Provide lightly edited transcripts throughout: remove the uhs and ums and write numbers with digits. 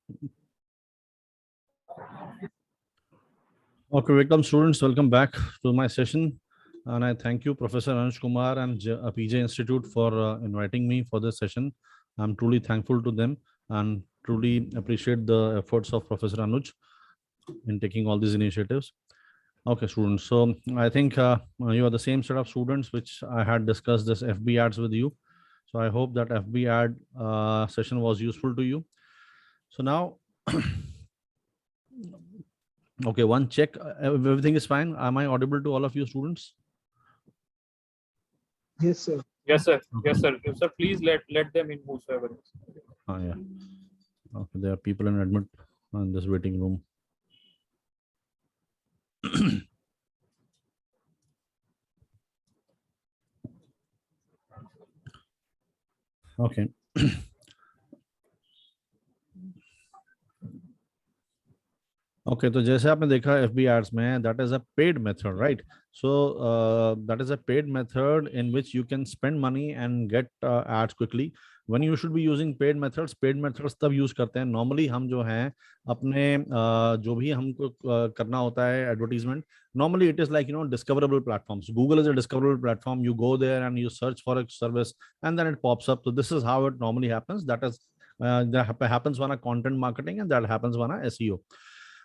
Okay, welcome students, welcome back to my session, and I thank you Professor Anuj Kumar and PJ Institute for inviting me for this session. I'm truly thankful to them and truly appreciate the efforts of Professor Anuj in taking all these initiatives. Okay, students, so I think you are the same set of students which I had discussed this FB ads with you. So I hope that FB ad session was useful to you. So now, okay, one check, everything is fine. Am I audible to all of you students? Yes, sir. Yes, sir. Okay. Yes, sir. Yes, sir. Please let them in whosoever is. Yeah. Okay, there are people in admit in this waiting room. Okay. Okay, तो जैसे आपने देखा FB ads में, that is a paid method, right? So that is a paid method in which you can spend money and get ads quickly. When you should be using paid methods तब use करते हैं. Normally हम जो हैं अपने जो भी हमको करना होता है advertisement, normally it is like discoverable platforms. Google is a discoverable platform. You go there and you search for a service and then it pops up. So this is how it normally happens. That is that happens via content marketing and that happens via SEO.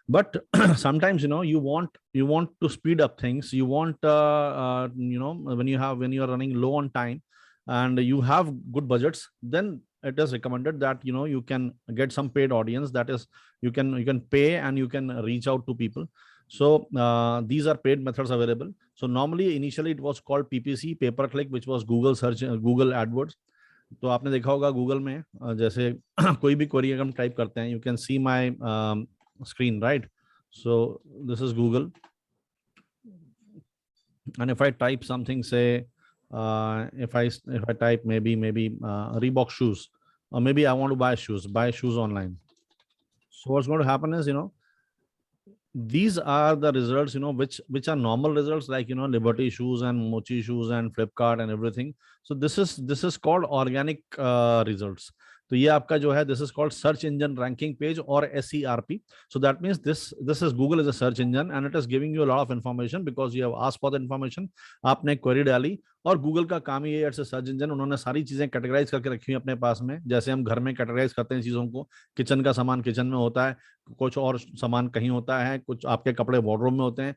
But sometimes you want to speed up things. You want when you are running low on time and you have good budgets, then it is recommended that you can get some paid audience. That is, you can pay and you can reach out to people. So these are paid methods available. So normally initially it was called PPC, pay per click, which was Google search, Google AdWords. तो आपने देखा होगा Google में जैसे कोई भी query अगर हम टाइप करते हैं, you can see my screen, right? So this is Google, and if I type something, say if I type maybe Reebok shoes, or maybe I want to buy shoes online. So what's going to happen is these are the results which are normal results, like Liberty shoes and Mochi shoes and Flipkart and everything. So this is called organic results. तो ये आपका जो है, this is called search engine ranking page or SERP. So that means this is Google is a search engine and it is giving you a lot of information because you have asked for the information. आपने query डाली और Google का काम ही है as a search engine, उन्होंने सारी चीजें categorise करके रखी हुई अपने पास में. जैसे हम घर में कैटेगराइज करते हैं चीजों को, किचन का सामान किचन में होता है, कुछ और सामान कहीं होता है, कुछ आपके कपड़े वार्डरोब में होते हैं.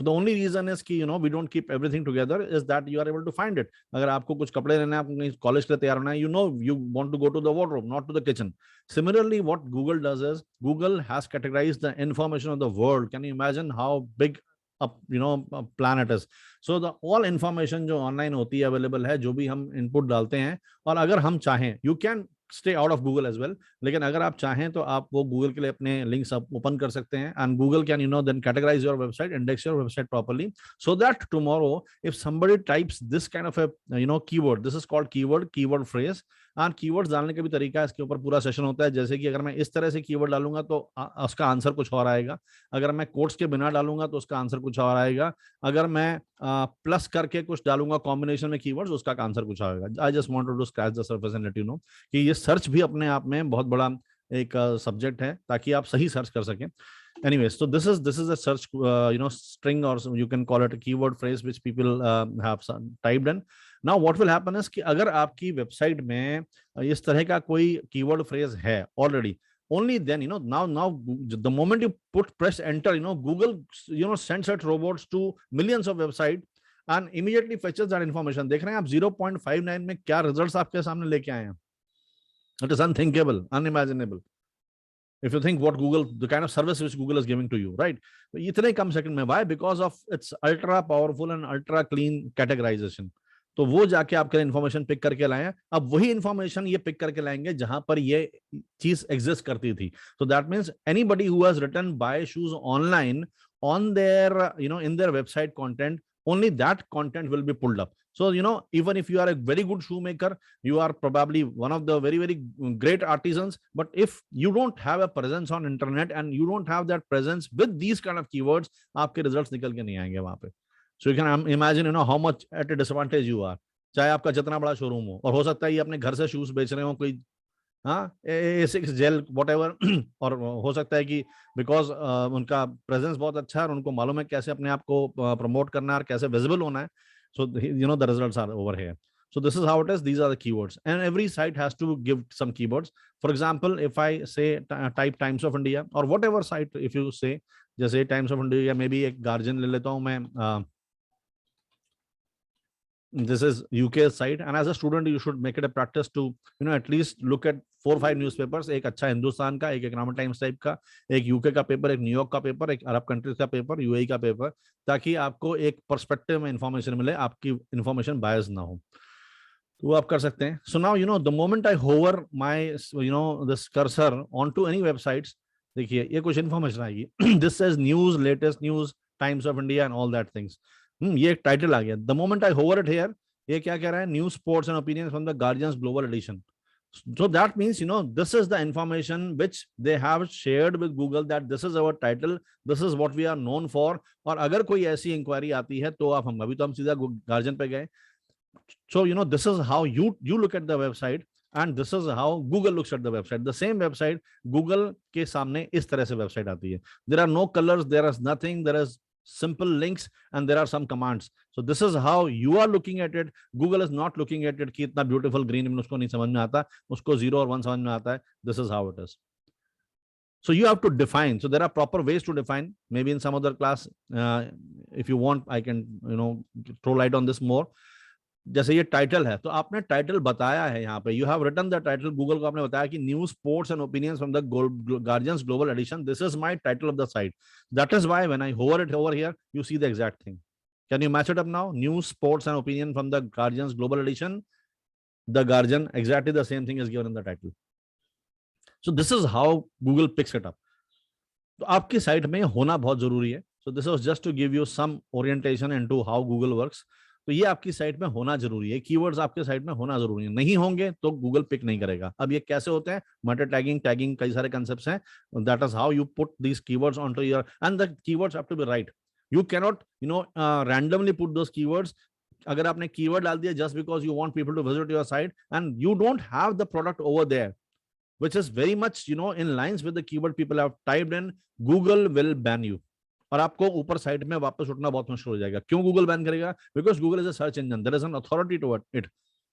द ओनली रीजन इज कि we don't keep everything together is that you are able to find it. अगर आपको कुछ कपड़े लेने हैं, आपको कॉलेज के लिए तैयार होना है, you want to go to the wardrobe, not to the kitchen. Similarly, what Google does is Google has categorized the information of the world. Can you imagine how big a planet is? So the all information जो online होती है available है, जो भी हम input डालते हैं, और अगर हम चाहें, you can stay out of Google as well, लेकिन अगर आप चाहें तो आप वो Google के लिए अपने लिंक्स आप ओपन कर सकते हैं, and Google can then categorize your website, index your website properly, so that tomorrow if somebody types this kind of a keyword, this is called keyword phrase. और कीवर्ड्स डालने का भी तरीका है, इसके ऊपर पूरा सेशन होता है. जैसे कि अगर मैं इस तरह से कीवर्ड डालूंगा तो उसका आंसर कुछ और आएगा, अगर मैं कोट्स के बिना डालूंगा तो उसका आंसर कुछ और आएगा, अगर मैं प्लस करके कुछ डालूंगा कॉम्बिनेशन में कीवर्ड्स, उसका आंसर कुछ आएगा. I just wanted to scratch the surface and let you know कि ये सर्च भी अपने आप में बहुत बड़ा एक सब्जेक्ट है, ताकि आप सही सर्च कर सकें. Anyways, so this is a search string, or you can call it a keyword phrase which people have typed in. Now what will happen is कि अगर आपकी वेबसाइट में इस तरह का कोई कीवर्ड फ्रेज है already, only then now the moment you press enter, Google sends out robots to millions of websites and immediately fetches that information. देख रहे हैं आप 0.59 में क्या रिजल्ट्स आपके सामने लेके आए हैं. It is unthinkable, unimaginable. If you think what Google, the kind of service which Google is giving to you, right? इतने कम सेकंड में. Why? Because of its ultra powerful and ultra clean categorization. तो वो जाके आपके information pick करके लाए. अब वही इन्फॉर्मेशन ये पिक करके लाएंगे जहां पर ये चीज एग्जिस्ट करती थी. So that means anybody who has written buy shoes online on their in their website content, only that content will be pulled up. So even if you are a very good shoemaker, you are probably one of the very great artisans, but if you don't have a presence on internet and you don't have that presence with these kind of keywords, आपके results निकल के नहीं आएंगे वहां पे. So you can imagine how much at a disadvantage you are. चाहे आपका जितना बड़ा शोरूम हो, और हो सकता है ये अपने घर से शूज बेच रहे हो, कोई हाँ, A6 जेल whatever और हो सकता है कि बिकॉज उनका प्रेजेंस बहुत अच्छा है और उनको मालूम है कैसे अपने आप को प्रमोट करना है और कैसे विजिबल होना है. So the results are over here. So this is how it is. These are the keywords, and every site has to give some keywords. For example, if I say type Times of India or whatever site, if you say जैसे Times of India या maybe एक Guardian ले लेता हूँ मैं. This is UK site, and as a student you should make it a practice to at least look at 4-5 newspapers. एक अच्छा हिंदुस्तान का, एक इकोनॉमिक टाइम्स टाइप का, एक यूके का पेपर, एक न्यूयॉर्क का पेपर, एक अरब कंट्रीज का पेपर, यूएई का पेपर, ताकि आपको एक पर्सपेक्टिव में इंफॉर्मेशन मिले, आपकी इंफॉर्मेशन बायस ना हो. तो वो आप कर सकते हैं. So now the moment I hover my this cursor on to any websites, देखिए ये कुछ इंफॉर्मेशन आएगी. This is news, latest news, Times of India and all that things. ये एक टाइटल आ गया. The moment I hover it here, ये क्या कह रहा है? News, sports and opinions from the Guardian's global edition. So that means this is the information which they have shared with Google, that this is our title, this is what we are known for. और अगर कोई ऐसी inquiry आती है तो आप हम सीधा गार्जियन पे गए. So this is how you look at the website, and this is how Google looks at the website. The same website Google के सामने इस तरह से वेबसाइट आती है. There are no colors, there is nothing, there is simple links and there are some commands. So this is how you are looking at it. Google is not looking at it कि इतना beautiful green उसको नहीं समझ में आता, उसको 0 और 1 समझ में आता है. This is how it is. So you have to define. So there are proper ways to define. Maybe in some other class, if you want, I can throw light on this more. जैसे ये title है, तो आपने title बताया है यहाँ पे. You have written the title. Google को आपने बताया कि news, sports and opinions from the Guardian's global edition. This is my title of the site. That is why when I hover it over here, you see the exact thing. Can you match it up now? News, sports and opinion from the Guardian's global edition. The Guardian, exactly the same thing is given in the title. So this is how Google picks it up. तो आपकी site में होना बहुत जरूरी है. So this was just to give you some orientation into how Google works. तो ये आपकी साइट में होना जरूरी है. कीवर्ड्स आपके साइट में होना जरूरी है. नहीं होंगे तो गूगल पिक नहीं करेगा. अब ये कैसे होते हैं? मेटा टैगिंग, टैगिंग, कई सारे कंसेप्ट्स हैं. That is how you put these keywords onto your, and the keywords have to be right. You can not randomly put those keywords. अगर आपने कीवर्ड डाल दिया just because you want people to visit your site and you don't have the product over there which is very much in lines with the keyword people have typed in, Google will ban you. और आपको ऊपर site में वापस उठना बहुत मुश्किल हो जाएगा. क्यों गूगल बैन करेगा? Because Google is a search engine, there is an authority to it.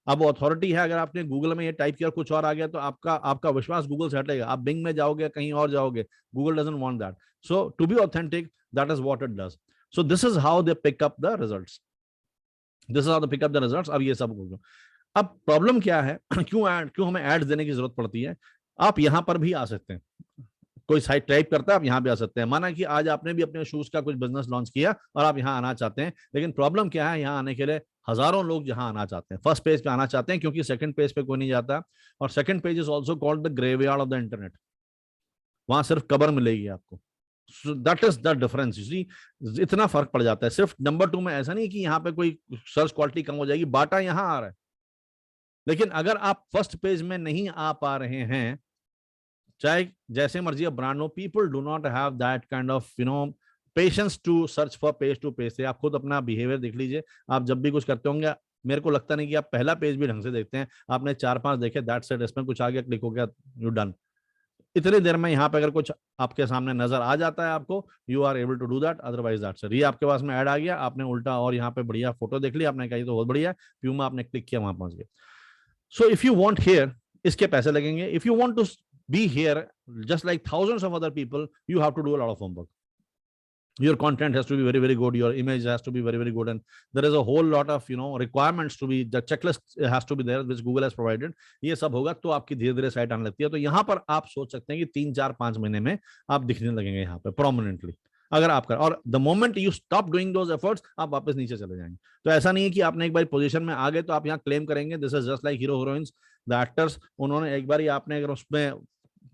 अब अथॉरिटी है. अगर आपने गूगल में ये टाइप किया कुछ और आ गया तो आपका विश्वास गूगल से हटेगा. आप बिंग में जाओगे, कहीं और जाओगे. Google doesn't want that. So to be authentic, that is what it does. So this is how they pick up the results. This is how they pick up the results. अब ये सब अब problem क्या है? क्यों हमें ads देने की जरूरत पड़ती है? आप यहां पर भी आ सकते हैं. कोई साइट टाइप करता है, आप यहां भी आ सकते हैं. माना कि आज आपने भी अपने शूज का कुछ बिजनेस लॉन्च किया और आप यहां आना चाहते हैं, लेकिन प्रॉब्लम क्या है? यहां आने के लिए हजारों लोग यहां आना चाहते हैं, फर्स्ट पेज पे आना चाहते हैं, क्योंकि सेकंड पेज पे कोई नहीं जाता. और second page is also called the graveyard of the internet. वहां सिर्फ कबर मिलेगी आपको. So that is the difference. You see, इतना फर्क पड़ जाता है. सिर्फ नंबर 2 में ऐसा नहीं कि यहाँ पे कोई सर्च क्वालिटी कम हो जाएगी. बाटा यहां आ रहा है, लेकिन अगर आप फर्स्ट पेज में नहीं आ पा रहे हैं, चाहे जैसे मर्जी ब्रांड हो, people do not have that kind of patience to search for page to page. आप खुद अपना बिहेवियर देख लीजिए. आप जब भी कुछ करते होंगे, मेरे को लगता नहीं कि आप पहला पेज भी ढंग से देखते हैं. आपने 4-5 देखे, दैट्स इट. इसमें कुछ आ गया, क्लिक हो गया, यू डन. इतनी देर में यहाँ पे अगर कुछ आपके सामने नजर आ जाता है आपको, you are able to do that. Otherwise that's it. ये आपके पास में ऐड आ गया, आपने उल्टा और यहाँ पे बढ़िया फोटो देख ली, आपने कहा तो बहुत बढ़िया है, प्यूमा आपने क्लिक किया, वहां पहुंच गए. So if you want here, इसके पैसे लगेंगे. If you want to be here just like thousands of other people, you have to do a lot of homework. Your content has to be very, very good. Your image has to be very, very good. And there is a whole lot of requirements to be, the checklist has to be there which Google has provided. ये सब होगा तो आपकी धीरे धीरे site आने लगती है. तो यहाँ पर आप सोच सकते हैं कि 3-4-5 महीने में आप दिखने लगेंगे यहाँ पे प्रोमिनेंटली, अगर आप कर. और the moment you stop doing those efforts, आप वापस नीचे चले जाएंगे. तो ऐसा नहीं है कि आपने एक बार पोजीशन में आ गए तो आप यहाँ क्लेम करेंगे. This is just like hero heroines, the actors. उन्होंने एक बार ही, आपने अगर उसमें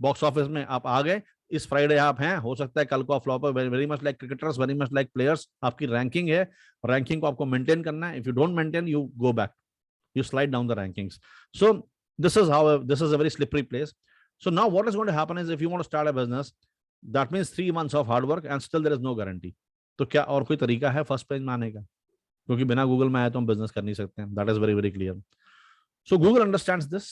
बॉक्स ऑफिस में आप आ गए, इस फ्राइडे आप हैं, हो सकता है कल को आप flop. Very much like cricketers, very much like players. आपकी रैंकिंग है, रैंकिंग को आपको मेंटेन करना है. If you don't maintain, you go back, you slide down the rankings. So this is a very slippery place. So now what is going to happen is, if you want to start a business, that means 3 months of hard work and still there is no guarantee. तो क्या और कोई तरीका है first page में आने का? क्योंकि बिना गूगल में आए तो हम बिजनेस कर नहीं सकते हैं. That is very, very clear. So Google understands this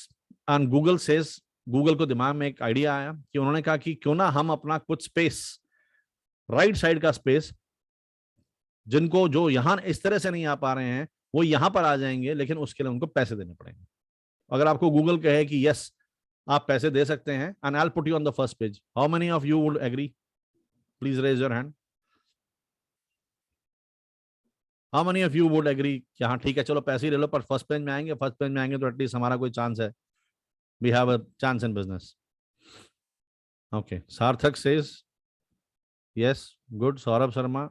and Google says Google को दिमाग में एक आइडिया आया कि उन्होंने कहा कि क्यों ना हम अपना कुछ स्पेस, राइट साइड का स्पेस, जिनको जो यहां इस तरह से नहीं आ पा रहे हैं वो यहां पर आ जाएंगे, लेकिन उसके लिए उनको पैसे देने पड़ेंगे। अगर आपको गूगल कहे कि यस आप पैसे दे सकते हैं, and I will put you on the first page, how many of you would agree? Please raise your hand. How many of you would agree कि हाँ ठीक है चलो पैसे ही ले लो, पर फर्स्ट पेज में आएंगे, फर्स्ट पेज में आएंगे तो एटलीस्ट हमारा कोई चांस है, we have a chance in business. Okay, Sarthak says yes, good. Saurabh Sharma,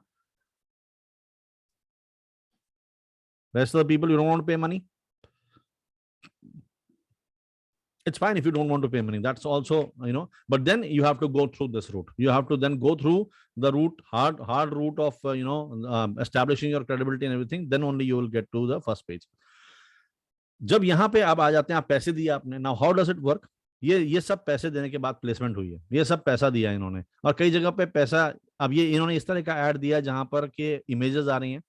rest of the people, you don't want to pay money, it's fine if you don't want to pay money, that's also, but then you have to go through this route, you have to then go through the route, hard route of establishing your credibility and everything, then only you will get to the first page. जब यहाँ पे आप आ जाते हैं, आप पैसे दिए आपने, now how does it work? ये सब पैसे देने के बाद प्लेसमेंट हुई है, ये सब पैसा दिया इन्होंने, और कई जगह पे पैसा, अब ये इन्होंने इस तरह का ऐड दिया जहां पर के इमेजेस आ रही हैं।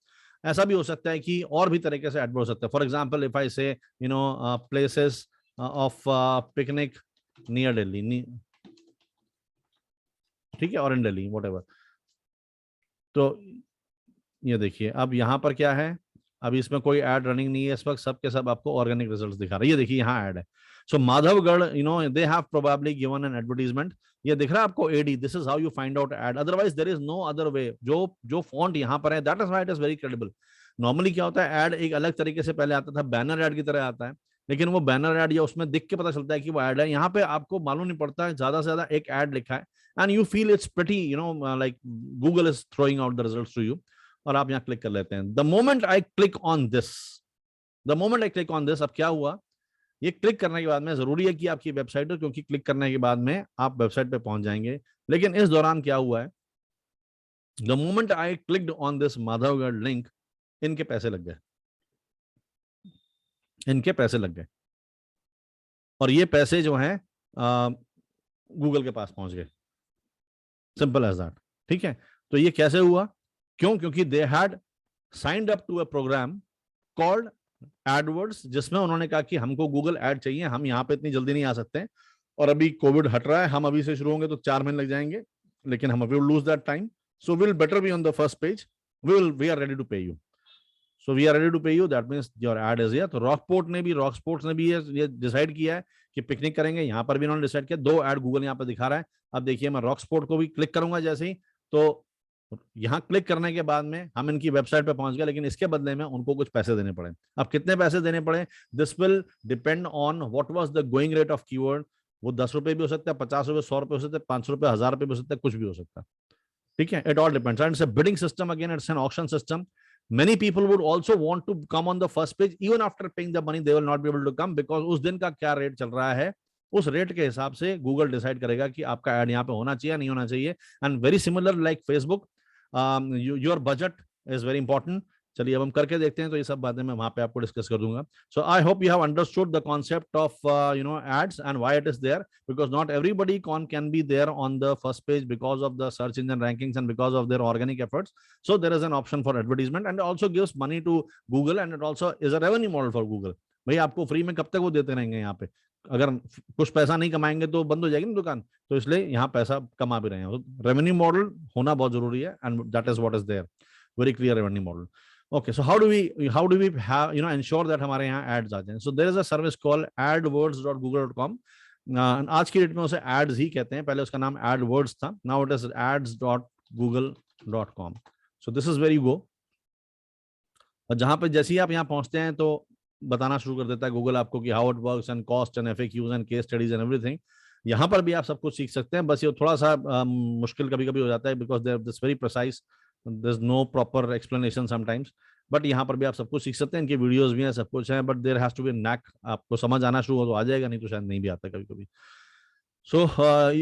ऐसा भी हो सकता है कि और भी तरीके से ऐड हो सकता है। फॉर एग्जांपल इफ आई से places of picnic near Delhi, ठीक है, और इन दिल्ली व्हाटएवर, तो ये देखिए अब यहाँ पर क्या है, अभी इसमें कोई ऐड रनिंग नहीं है इस वक्त, सब के सब आपको ऑर्गेनिक रिजल्ट्स दिखा रहे हैं। ये देखिए यहाँ ऐड है, so Madhavgarh they have probably given an advertisement, ये दिख रहा है आपको ad, this is how you find out ad, otherwise there is no other way. जो फॉन्ट यहाँ पर है, that is why it is very credible. Normally क्या होता है, ऐड एक अलग तरीके से पहले आता था, बैनर ऐड की तरह आता है, लेकिन वो बैनर ऐड या उसमें दिख के पता चलता है कि वो ऐड है। यहाँ पे आपको मालूम नहीं पड़ता है, ज्यादा से ज्यादा एक ऐड लिखा है, and you feel it's pretty, like Google is throwing out the results to you, और आप यहाँ क्लिक कर लेते हैं। The moment I click on this, अब क्या हुआ, ये क्लिक करने के बाद में, जरूरी है कि आपकी वेबसाइट हो, क्योंकि क्लिक करने के बाद में आप वेबसाइट पे पहुंच जाएंगे, लेकिन इस दौरान क्या हुआ है, the moment I clicked on this Madhavgarh link, इनके पैसे लग गए, और ये पैसे जो हैं गूगल के पास पहुंच गए, सिंपल एज दैट। ठीक है, तो ये कैसे हुआ? क्योंकि they had signed up to a program called AdWords, जिसमें उन्होंने कहा कि हमको गूगल ऐड चाहिए, हम यहाँ पे इतनी जल्दी नहीं आ सकते, और अभी कोविड हट रहा है, हम अभी से शुरू होंगे तो 4 महीने लग जाएंगे, लेकिन हम will lose that time, so will better be on the first page, we are ready to pay you, so we are ready to pay you, that means your ad is here. तो rock sports ने भी ये decide किया है कि picnic करेंगे, यहाँ पर भी उन्होंने डिसाइड किया, 2 ऐड गूगल यहाँ पर दिखा रहा है। अब देखिए मैं रॉक स्पोर्ट को भी क्लिक करूंगा जैसे ही, तो यहाँ क्लिक करने के बाद में हम इनकी वेबसाइट पे पहुंच गए, लेकिन इसके बदले में उनको कुछ पैसे देने पड़े। अब कितने पैसे देने पड़े, this will depend on what was the going rate of keyword. वो 10 रुपए भी हो सकता है, 50 रुपए, 100 रुपए हो सकते हैं, 500 रुपए, 1000 रुपए भी हो सकता है, कुछ भी हो सकता है। ठीक है, it all depends, and it's a bidding system, again it's an auction system. Many people would also want to come on the first page, even after paying the money they will not be able to come, because उस दिन का क्या rate चल रहा है, उस rate के हिसाब से गूगल डिसाइड करेगा कि आपका ऐड यहाँ पे होना चाहिए नहीं होना चाहिए। And very similar like Facebook, your budget is very important. चलिए अब हम करके देखते हैं, तो ये सब बातें मैं वहां पे आपको डिस्कस कर दूंगा। So I hope you have understood the concept of ads and why it is there, because not everybody can be there on the first page because of the search engine rankings and because of their organic efforts. So there is an option for advertisement, and it also gives money to Google, and it also is a revenue model for Google. भाई आपको free में कब तक वो देते रहेंगे? यहाँ पे अगर कुछ पैसा नहीं कमाएंगे तो बंद हो जाएगी ना दुकान, तो इसलिए यहाँ पैसा कमा भी रहे हैं। रेवेन्यू मॉडल होना बहुत जरूरी है, and that is what is there, very clear revenue model. Okay, so how do we have ensure that हमारे यहाँ एड्स आ जाए? So there is a service called adwords.google.com। आज की डेट में उसे एड्स ही कहते हैं, पहले उसका नाम एडवर्ड्स था, now it is ads.google.com। So this is very go, और जहां पे जैसे ही आप यहाँ पहुंचते हैं तो बताना शुरू कर देता है गूगल आपको कि how it works and cost and FAQs and case studies and everything. यहाँ पर भी आप सब कुछ सीख सकते हैं, बस ये थोड़ा सा मुश्किल कभी कभी हो जाता है, because there this very precise, there is no proper explanation sometimes, but यहाँ पर भी आप सब कुछ सीख सकते हैं, इनकी वीडियोस भी हैं, सब कुछ है, but there has to be knack, आपको समझ आना शुरू हो तो आ जाएगा, नहीं तो शायद नहीं भी आता कभी कभी। So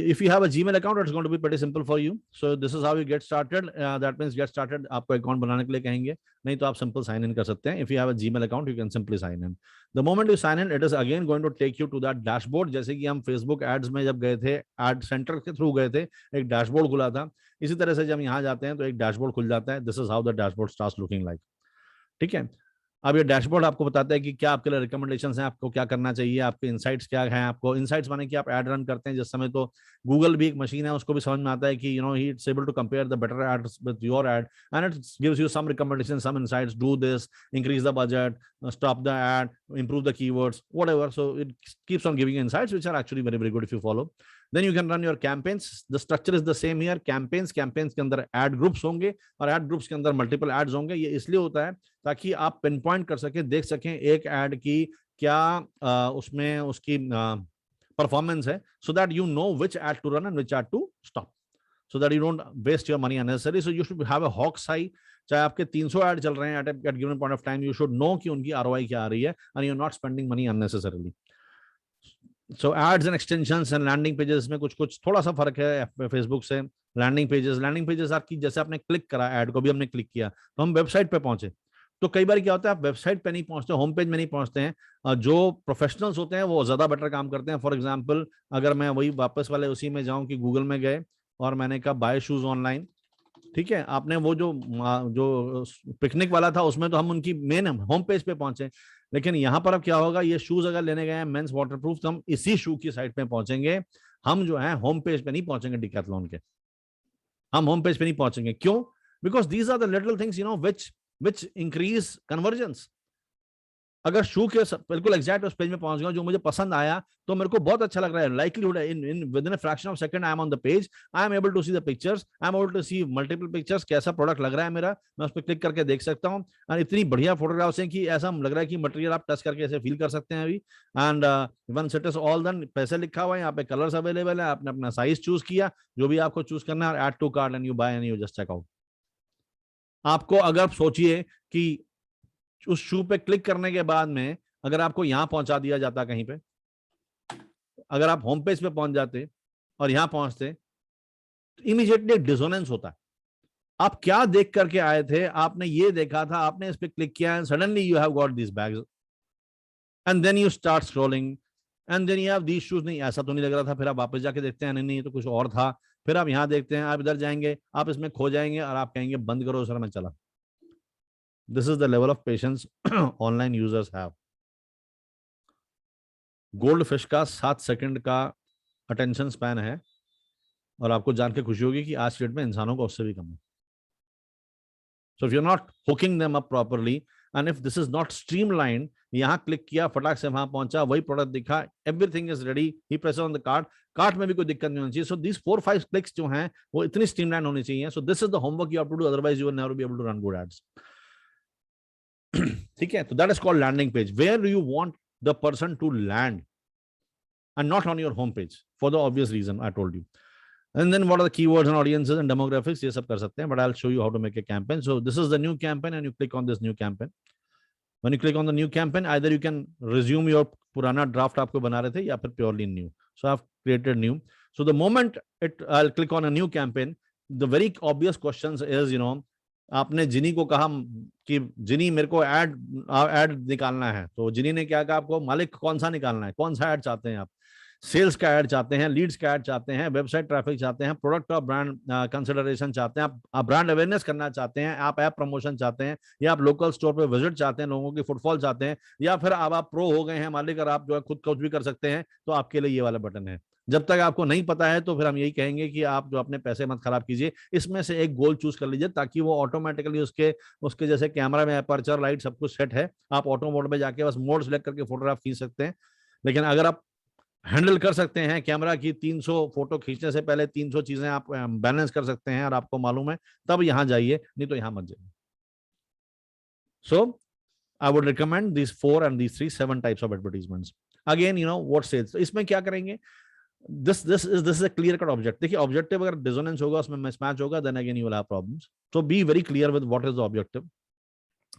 if you have a Gmail account, it's going to be pretty simple for you. So this is how you get started. That means get started. आपको अकाउंट बनाने के लिए कहेंगे, नहीं तो आप सिंपल साइन इन कर सकते हैं। If you have a Gmail account, you can simply sign in. The moment you sign in, it is again going to take you to that dashboard. जैसे कि हम Facebook ads में जब गए थे, ad center के थ्रू गए थे, एक डैशबोर्ड खुला था, इसी तरह से जब यहाँ जाते हैं तो एक डैशबोर्ड खुल जाता है। This is how the dashboard starts looking like. ठीक है, अब ये डैशबोर्ड आपको बताता है कि क्या आपके लिए रिकमेंडेशंस हैं, आपको क्या करना चाहिए, आपके इनसाइट्स क्या हैं। आपको इनसाइट्स माने कि आप ऐड रन करते हैं जिस समय, तो गूगल भी एक मशीन है, उसको भी समझ में आता है कि ही it's able to compare the better ads with your ad and it gives you some recommendation, some insights, do this, increase the budget, stop the ad, improve the keywords, whatever. So it keeps on giving you insights which are actually very very good if you follow. Then you can run your campaigns. The structure is the same here. campaigns के अंदर ad groups होंगे और ad groups के अंदर multiple ads होंगे। ये इसलिए होता है ताकि आप पिन पॉइंट कर सकें, देख सकें एक एड की क्या उसमें उसकी परफॉर्मेंस है, so that you know which ad to run and which ad to stop, so that you don't waste your money unnecessarily. So you should have a hawk's eye. चाहे आपके 300 ऐड चल रहे हैं at given point of time, you should know कि उनकी ROI क्या आ रही है and you're not spending money unnecessarily. So ads and extensions and landing pages में कुछ कुछ थोड़ा सा फर्क है फेसबुक से। लैंडिंग पेजेस आपकी, जैसे आपने क्लिक करा ऐड को, भी हमने क्लिक किया तो हम वेबसाइट पे पहुंचे। तो कई बार क्या होता है, आप वेबसाइट पे नहीं पहुंचते, होम पेज में नहीं पहुंचते हैं। जो प्रोफेशनल्स होते हैं वो ज्यादा बेटर काम करते हैं। फॉर एग्जांपल, अगर मैं वही वापस वाले उसी में जाऊं कि गूगल में गए और मैंने कहा बाय शूज ऑनलाइन, ठीक है, आपने वो जो पिकनिक वाला था उसमें तो हम उनकी मेन होम पेज पे पहुंचे, लेकिन यहाँ पर अब क्या होगा, ये शूज अगर लेने गए हैं मेंस वाटरप्रूफ, तो हम इसी शू की साइट पे पहुंचेंगे, हम जो है होम पेज पे नहीं पहुंचेंगे डिकैथलॉन के, हम होम पेज पे नहीं पहुंचेंगे। क्यों? Because these are the little things which increase convergence. अगर शू के बिल्कुल एग्जैक्ट उस पेज में पहुंच गया जो मुझे पसंद आया, तो मेरे को बहुत अच्छा लग रहा है, likelihood in within a fraction of second I am on the page, I am able to see the pictures, I am able to see multiple pictures, कैसा प्रोडक्ट लग रहा है मेरा, मैं उस पर क्लिक करके देख सकता हूँ। और इतनी बढ़िया फोटोग्राफ्स हैं कि ऐसा लग रहा है कि मटेरियल आप टच करके ऐसे फील कर सकते हैं अभी। And once it is all done, पैसे लिखा हुआ है यहाँ पे, कलर्स अवेलेबल है, आपने अपना साइज चूज किया, जो भी आपको चूज करना है, add to cart and you buy and you just check out. आपको अगर सोचिए कि उस शू पे क्लिक करने के बाद में अगर आपको यहां पहुंचा दिया जाता कहीं पे, अगर आप होम पेज पे पहुंच जाते और यहां पहुंचते, तो इमीडिएटली डिसोनेंस होता है। आप क्या देख करके आए थे? आपने ये देखा था, आपने इस पे क्लिक किया and suddenly you have got this bags and then you start scrolling and then you have these shoes. नहीं, ऐसा तो नहीं लग रहा था, फिर आप वापस जाके देखते हैं, नहीं नहीं, तो कुछ और था, फिर आप यहां देखते हैं, आप इधर जाएंगे, आप इसमें खो जाएंगे और आप कहेंगे बंद करो सर, मैं चला। This is the level of patience online users have. Gold fish का 7 सेकंड का अटेंशन स्पैन है और आपको जान के खुशी होगी कि आज की डेट में इंसानों का उससे भी कम है। So if you are not hooking them up properly and if this is not streamlined, यहाँ क्लिक किया, फटाक से वहां पहुंचा, वही प्रोडक्ट दिखा, everything is ready, he press on the cart में भी कोई दिक्कत नहीं होनी चाहिए। सो दिस 4-5 क्लिक्स जो हैं वो इतनी स्ट्रीमलाइन होनी चाहिए। So this is the homework you have to do, otherwise you will never be able to run good ads. ठीक है, तो that is called landing page, where do you want the person to land and not on your home page for the obvious reason I told you. And then what are the keywords and audiences and demographics, ये सब कर सकते हैं, but I'll show you how to make a campaign. So this is the new campaign and you click on this new campaign. When you click on the new campaign, either you can resume your पुराना draft आपको बना रहे थे या फिर purely new. So I've created new. So the moment I'll click on a new campaign, the very obvious questions is, आपने जिनी को कहा कि जिनी मेरे को ऐड निकालना है, तो जिनी ने क्या कहा आपको, मालिक कौन सा निकालना है, कौन सा ऐड चाहते हैं आप, सेल्स का ऐड चाहते हैं, लीड्स का ऐड चाहते हैं, वेबसाइट ट्रैफिक चाहते हैं, प्रोडक्ट और ब्रांड कंसिडरेशन चाहते हैं, आप ब्रांड अवेयरनेस करना चाहते हैं, आप ऐप प्रमोशन चाहते हैं, या आप लोकल स्टोर पे विजिट चाहते हैं, लोगों की फुटफॉल चाहते हैं, या फिर अब आप प्रो हो गए हैं मालिक और आप जो है खुद कुछ भी कर सकते हैं, तो आपके लिए ये वाला बटन है। जब तक आपको नहीं पता है तो फिर हम यही कहेंगे कि आप जो अपने पैसे मत खराब कीजिए, इसमें से एक गोल चूज कर लीजिए ताकि वो ऑटोमेटिकली उसके जैसे कैमरा में अपर्चर लाइट सब कुछ सेट है, आप ऑटो मोड में जाके बस मोड सेलेक्ट करके फोटोग्राफ खींच सकते हैं। लेकिन अगर आप हैंडल कर सकते हैं कैमरा की 300 फोटो खींचने से पहले 300 चीजें आप बैलेंस कर सकते हैं और आपको मालूम है, तब यहां जाइए, नहीं तो यहां मत जाइए। सो I would recommend these 4 and these 7 types of advertisements. Again, what sales? इसमें क्या करेंगे? This is a clear cut object. देखिए ऑब्जेक्टिव अगर डिसोनेंस होगा, उसमें मिसमैच होगा, then again you will have problems. So be very clear with what is the objective.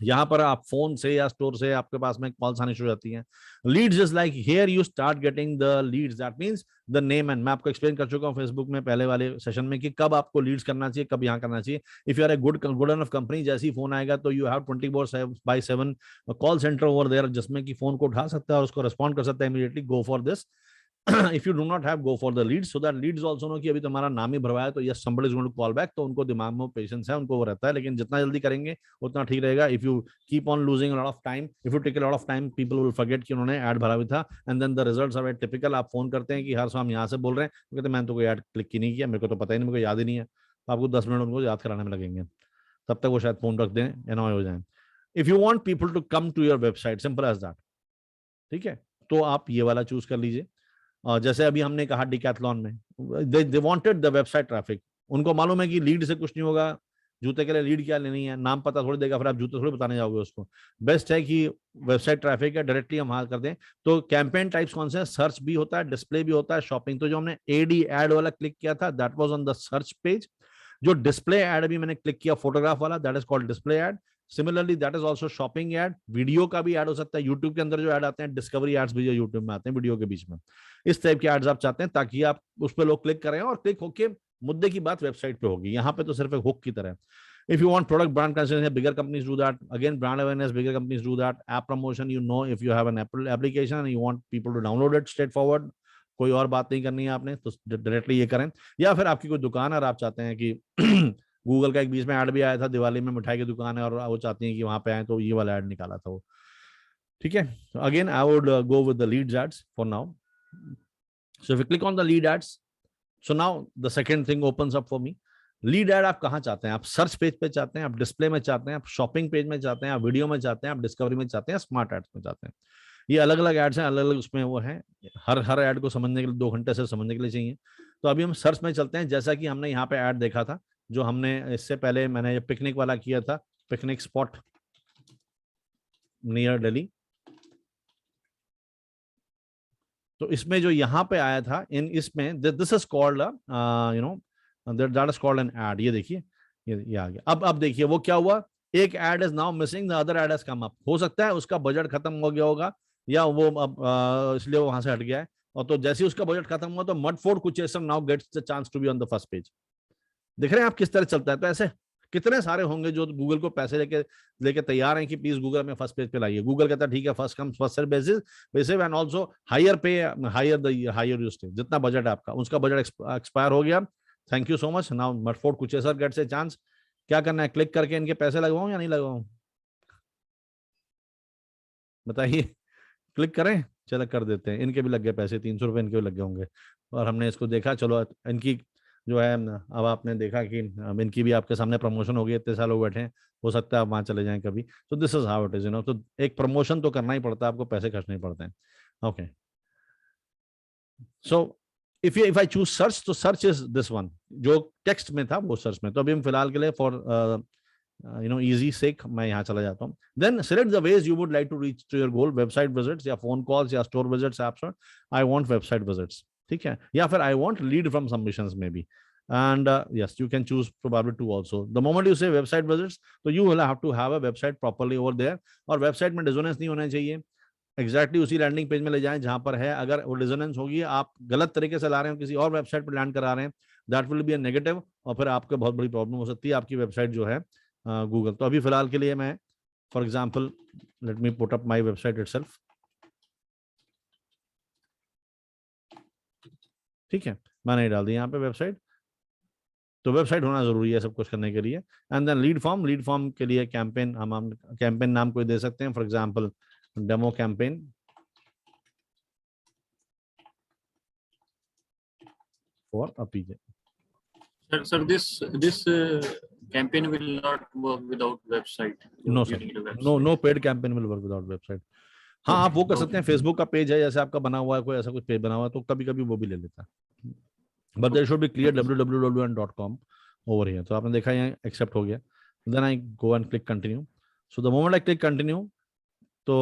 यहाँ पर आप फोन से या स्टोर से आपके पास में कॉल्स आनी शुरू होती हैं। Leads is like here you start getting the leads, that means the name and, मैं आपको एक्सप्लेन कर चुका हूँ फेसबुक में पहले वाले सेशन में कि कब आपको लीड्स करना चाहिए, कब यहाँ करना चाहिए। If you are a good enough company, जैसे ही फोन आएगा तो you have 24/7 call centre over there, जिसमें कि फोन को उठा सकता है और उसको रिस्पॉन्ड कर सकता है immediately, go for this. if you do not have, go for the leads, so that leads also know कि अभी तुम्हारा नाम ही भरवाया तो yes somebody is going to call back, तो उनको दिमाग में पेशेंस है, उनको वो रहता है, लेकिन जितना जल्दी करेंगे उतना ठीक रहेगा. If you keep on losing a lot of time, if you take a lot of time, people will forget कि उन्होंने ऐड भरा भी था, and then the results are very typical. आप फोन करते हैं कि हर शाम यहाँ से बोल रहे हैं, तो कहते हैं मैंने तो कोई ऐड क्लिक ही नहीं किया, मेरे को तो पता ही नहीं, मेरे को याद ही नहीं है. तो आपको 10 मिनट उनको याद कराने में लगेंगे, तब तक वो शायद फोन रख दें, एनॉय हो जाए. If you want people to come to your website, simple as that. ठीक है, तो आप ये वाला चूज कर लीजिए. जैसे अभी हमने कहा डिकैथलॉन में they wanted the website traffic. उनको मालूम है कि लीड से कुछ नहीं होगा, जूते के लिए लीड क्या लेनी है, नाम पता थोड़ी देगा, फिर आप जूते थोड़ी बताने जाओगे उसको. बेस्ट है कि वेबसाइट ट्रैफिक है, डायरेक्टली हम हाल कर दें. तो कैंपेन टाइप्स कौन से हैं? सर्च भी होता है, डिस्प्ले भी होता है, शॉपिंग. तो जो हमने एडी एड वाला क्लिक किया था, that was on the search page. जो डिस्प्ले एड अभी मैंने क्लिक किया फोटोग्राफ वाला, that is called display ad. Similarly that is also shopping ad. Video का भी ऐड हो सकता है. यूट्यूब के अंदर जो ऐड आते हैं, डिस्कवरी एड्स भी जो यूट्यूब में आते हैं वीडियो के बीच में, इस टाइप के एड्स आप चाहते हैं ताकि आप उस पर लोग क्लिक करें और क्लिक होके मुद्दे की बात वेबसाइट पे होगी. यहाँ पे तो सिर्फ एक हुक की तरह. If you want product brand consideration, bigger companies do that. Again, brand awareness, bigger companies do that. App promotion, you know, if you have an Apple application and you want people to download it straightforward, कोई और बात नहीं करनी है आपने, तो directly ये करें. या फिर आपकी कोई दुकान है और आप चाहते हैं कि गूगल का एक बीच में ऐड भी आया था, दिवाली में मिठाई की दुकान है और वो चाहती हैं कि वहां पे आए, तो ये वाला ऐड निकाला था वो. ठीक है, again I would go with the lead ads for now. So if you click on the lead ads, so now the second thing opens up for me. Lead ad आप कहाँ चाहते हैं? आप सर्च पेज पे चाहते हैं, आप display में चाहते हैं, आप शॉपिंग पेज में चाहते हैं, आप वीडियो में चाहते हैं, आप डिस्कवरी में चाहते हैं, स्मार्ट एड्स में चाहते हैं. ये अलग अलग एड्स हैं, अलग अलग उसमें वो है. हर एड को समझने के लिए 2 घंटे से समझने के लिए चाहिए. तो अभी हम सर्च में चलते हैं. जैसा कि हमने यहाँ पे ऐड देखा था, जो हमने इससे पहले मैंने पिकनिक वाला किया था, पिकनिक स्पॉट नियर दिल्ली. तो इसमें जो यहाँ पे आया था, इन इसमें this is called you know that is called an ad. ये देखिए, ये आ गया. अब देखिए वो क्या हुआ. एक ad is now missing, the other ad has come up. हो सकता है उसका बजट खत्म हो गया होगा, या वो अब इसलिए वो वहां से हट गया है. और तो जैसे ही उसका बजट खत्म हुआ, तो Mudfort Kuchesar now gets the chance to be on the first page. देख रहे हैं आप किस तरह चलता है. तो ऐसे कितने सारे होंगे जो गूगल को पैसे लेके तैयार हैं कि प्लीज गूगल में फर्स्ट पेज पे लाइए. गूगल कहता है ठीक है, first come first serve basis and also higher pay, higher use. जितना बजट है आपका, उसका बजट एक्सपायर हो गया. Thank you so much. Now Mudfort Kuchesar gets a chance. क्या करना है? क्लिक करके इनके पैसे लगवाऊं या नहीं लगवाऊं? बताइए. क्लिक करें? चलो कर देते हैं. इनके भी लग गए पैसे, 300 रुपए इनके भी लग गए होंगे. और हमने इसको देखा, चलो इनकी जो है, अब आपने देखा कि इनकी भी आपके सामने प्रमोशन हो गई. इतने साल लोग बैठे हैं, हो सकता है आप वहां चले जाएं कभी. तो this is how it is, you know. तो एक प्रमोशन तो करना ही पड़ता है, आपको पैसे खर्चने पड़ते हैं. Okay, so if I choose search, तो search is this one. जो टेक्स्ट में था वो सर्च में. तो अभी हम फिलहाल के लिए फॉर easy sake मैं यहाँ चला जाता हूँ. Then select the ways you would like to reach to your goal. Website visits या फोन कॉल्स या store visits. Apps. I want website visits. ठीक है, या फिर I want lead from submissions maybe. And yes, you can choose probably two also. The moment you say website visits, so you will have to have a website properly over there. और website में dissonance नहीं होना चाहिए. Exactly उसी landing page में ले जाएं जहां पर है. अगर वो डिसोनेंस होगी, आप गलत तरीके से ला रहे हो, किसी और वेबसाइट पर लैंड करा रहे हैं, that will be a negative, और फिर आपको बहुत बड़ी प्रॉब्लम हो सकती है आपकी वेबसाइट जो है गूगल. तो अभी फिलहाल के लिए मैं, for example, let me put up my website itself. ठीक है, मैंने डाल दी यहाँ पे वेबसाइट. तो वेबसाइट होना जरूरी है सब कुछ करने के लिए. एंड देन लीड फॉर्म के लिए कैंपेन, हम कैंपेन नाम कोई दे सकते हैं. For example demo campaign for a PJ. Sir, this campaign will not work without website. No sir, no paid campaign will work without website. हाँ, आप वो कर सकते हैं. फेसबुक का पेज है जैसे आपका बना हुआ है, कोई ऐसा कुछ पेज बना हुआ है, तो कभी कभी वो भी ले लेता है. But there should be clear www.com over here. तो आपने देखा यहाँ एक्सेप्ट हो गया. Then I go and click continue. So the moment I click continue, तो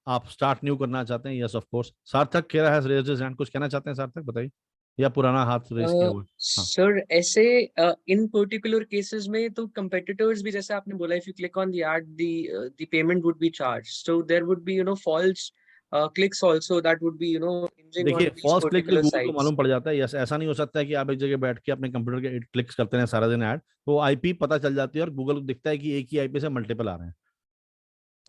आप स्टार्ट न्यू करना चाहते हैं. Yes of course. सार्थक कह रहा है रेज हिज हैंड. कुछ कहना चाहते हैं सार्थक? बताइए, या पुराना हाथ रेज किया हुआ? सर ऐसे इन पर्टिकुलर केसेस में तो कंपेटिटर्स भी, जैसे आपने बोला, if you click on the ad the payment would be charge. So there would be false clicks also that would be देखिए, फॉल्स क्लिक भी गूगल को मालूम पड़ जाता है. यस, ऐसा नहीं हो सकता है कि आप एक जगह बैठ के अपने कंप्यूटर के क्लिक्स करते हैं सारा दिन ऐड. तो आईपी पता चल जाती है और गूगल को दिखता है कि एक ही आईपी से मल्टीपल आ रहे हैं.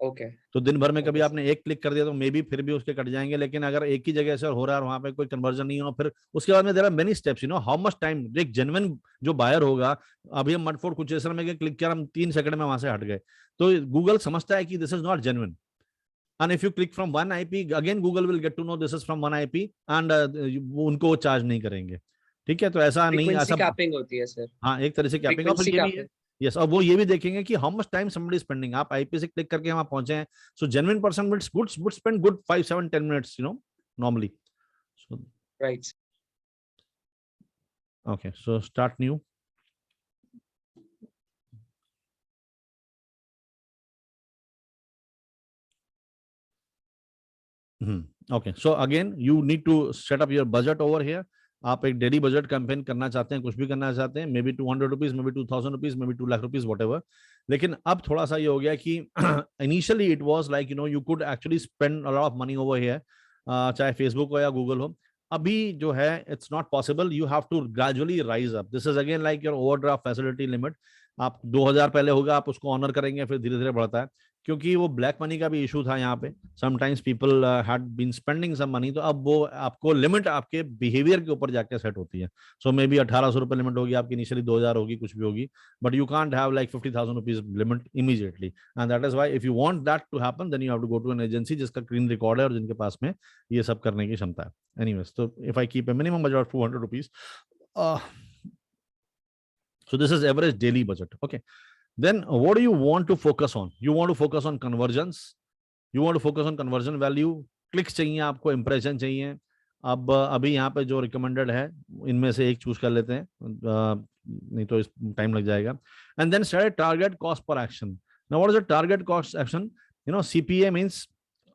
Okay. तो दिन भर में कभी Okay. आपने एक क्लिक कर दिया तो मे बी फिर भी उसके कट जाएंगे, लेकिन अगर एक ही जगह से हो रहा है और वहां पे कोई कन्वर्जन नहीं हो, फिर उसके बाद में there are many steps, you know how much time एक जेन्युइन जो बायर होगा। अभी हम मटफोर्ड कुचेसर में क्लिक किया, हम 3 सेकंड में वहां से हट गए, तो गूगल समझता है कि this is not genuine. And if you click from one IP again Google will get to know this is from one IP and उनको वो चार्ज नहीं करेंगे। ठीक है, तो ऐसा नहीं, Frequency ऐसा capping होती है sir. हाँ एक तरह से कैपिंग, और फिर Frequency ये भी है capping. यस, और वो ये भी देखेंगे कि how much time somebody spending, आप आईपी से क्लिक करके वहां पहुंचे हैं, so genuine person would spend good 5-7-10 minutes, you know, normally. So Right. Okay, so start new. Okay, so again you need to set up your budget over here. आप एक daily budget campaign करना चाहते हैं, कुछ भी करना चाहते हैं, maybe 200 rupees, maybe 2000 rupees, maybe 2 lakh rupees, whatever. लेकिन अब थोड़ा सा ये हो गया कि initially it was like, you know, you could actually spend a lot of money over here, चाहे फेसबुक हो या गूगल हो। अभी जो है it's not possible, you have to gradually rise up. This is again like your overdraft facility limit. आप 2000 पहले होगा, आप उसको ऑनर करेंगे, फिर धीरे धीरे बढ़ता है, क्योंकि वो ब्लैक मनी का भी इशू था यहाँ पे। Sometimes people had been spending some money, तो अब वो आपको लिमिट आपके बिहेवियर के ऊपर जाके सेट होती है। सो मे बी 1800 रुपए लिमिट होगी आपकी, इनिशियली 2000 होगी, कुछ भी होगी, but you can't have like 50,000 rupees limit immediately. And that is why if you want that to happen then you have to go to an agency जिसका क्लीन रिकॉर्ड है और जिनके पास में ये सब करने की क्षमता है। एनीवेज, तो if I keep a minimum budget of 200 rupees, so this is average daily budget. Okay, then what do you want to focus on? You want to focus on conversions, you want to focus on conversion value, clicks चाहिए आपको, impression चाहिए। अब अभी यहाँ पे जो recommended है इनमें से एक चूज कर लेते हैं, नहीं तो इस टाइम लग जाएगा। And then set target cost per action. Now what is the target cost action? You know CPA means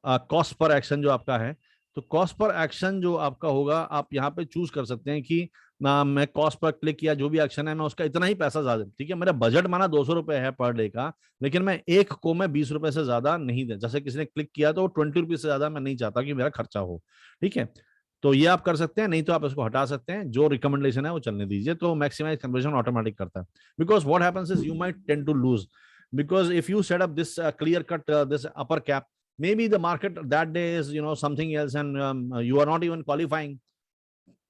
cost per action जो आपका है। तो कॉस्ट पर एक्शन जो आपका होगा, आप यहाँ पे चूज कर सकते हैं कि ना मैं कॉस्ट पर क्लिक किया, जो भी एक्शन है मैं उसका इतना ही पैसा ज्यादा, ठीक है, मेरा बजट माना 200 रुपए है पर डे का, लेकिन मैं एक को मैं 20 रुपए से ज्यादा नहीं दे, जैसे किसी ने क्लिक किया तो 20 रुपीज से ज्यादा मैं नहीं चाहता कि मेरा खर्चा हो। ठीक है, तो ये आप कर सकते हैं, नहीं तो आप इसको हटा सकते हैं, जो रिकमेंडेशन है वो चलने दीजिए, तो मैक्सिमाइज कन्वर्जन ऑटोमेटिक करता है। Because what happens is you might tend to lose, because if you set up this clear cut this upper cap, maybe the market that day is, you know, something else, and you are not even qualifying,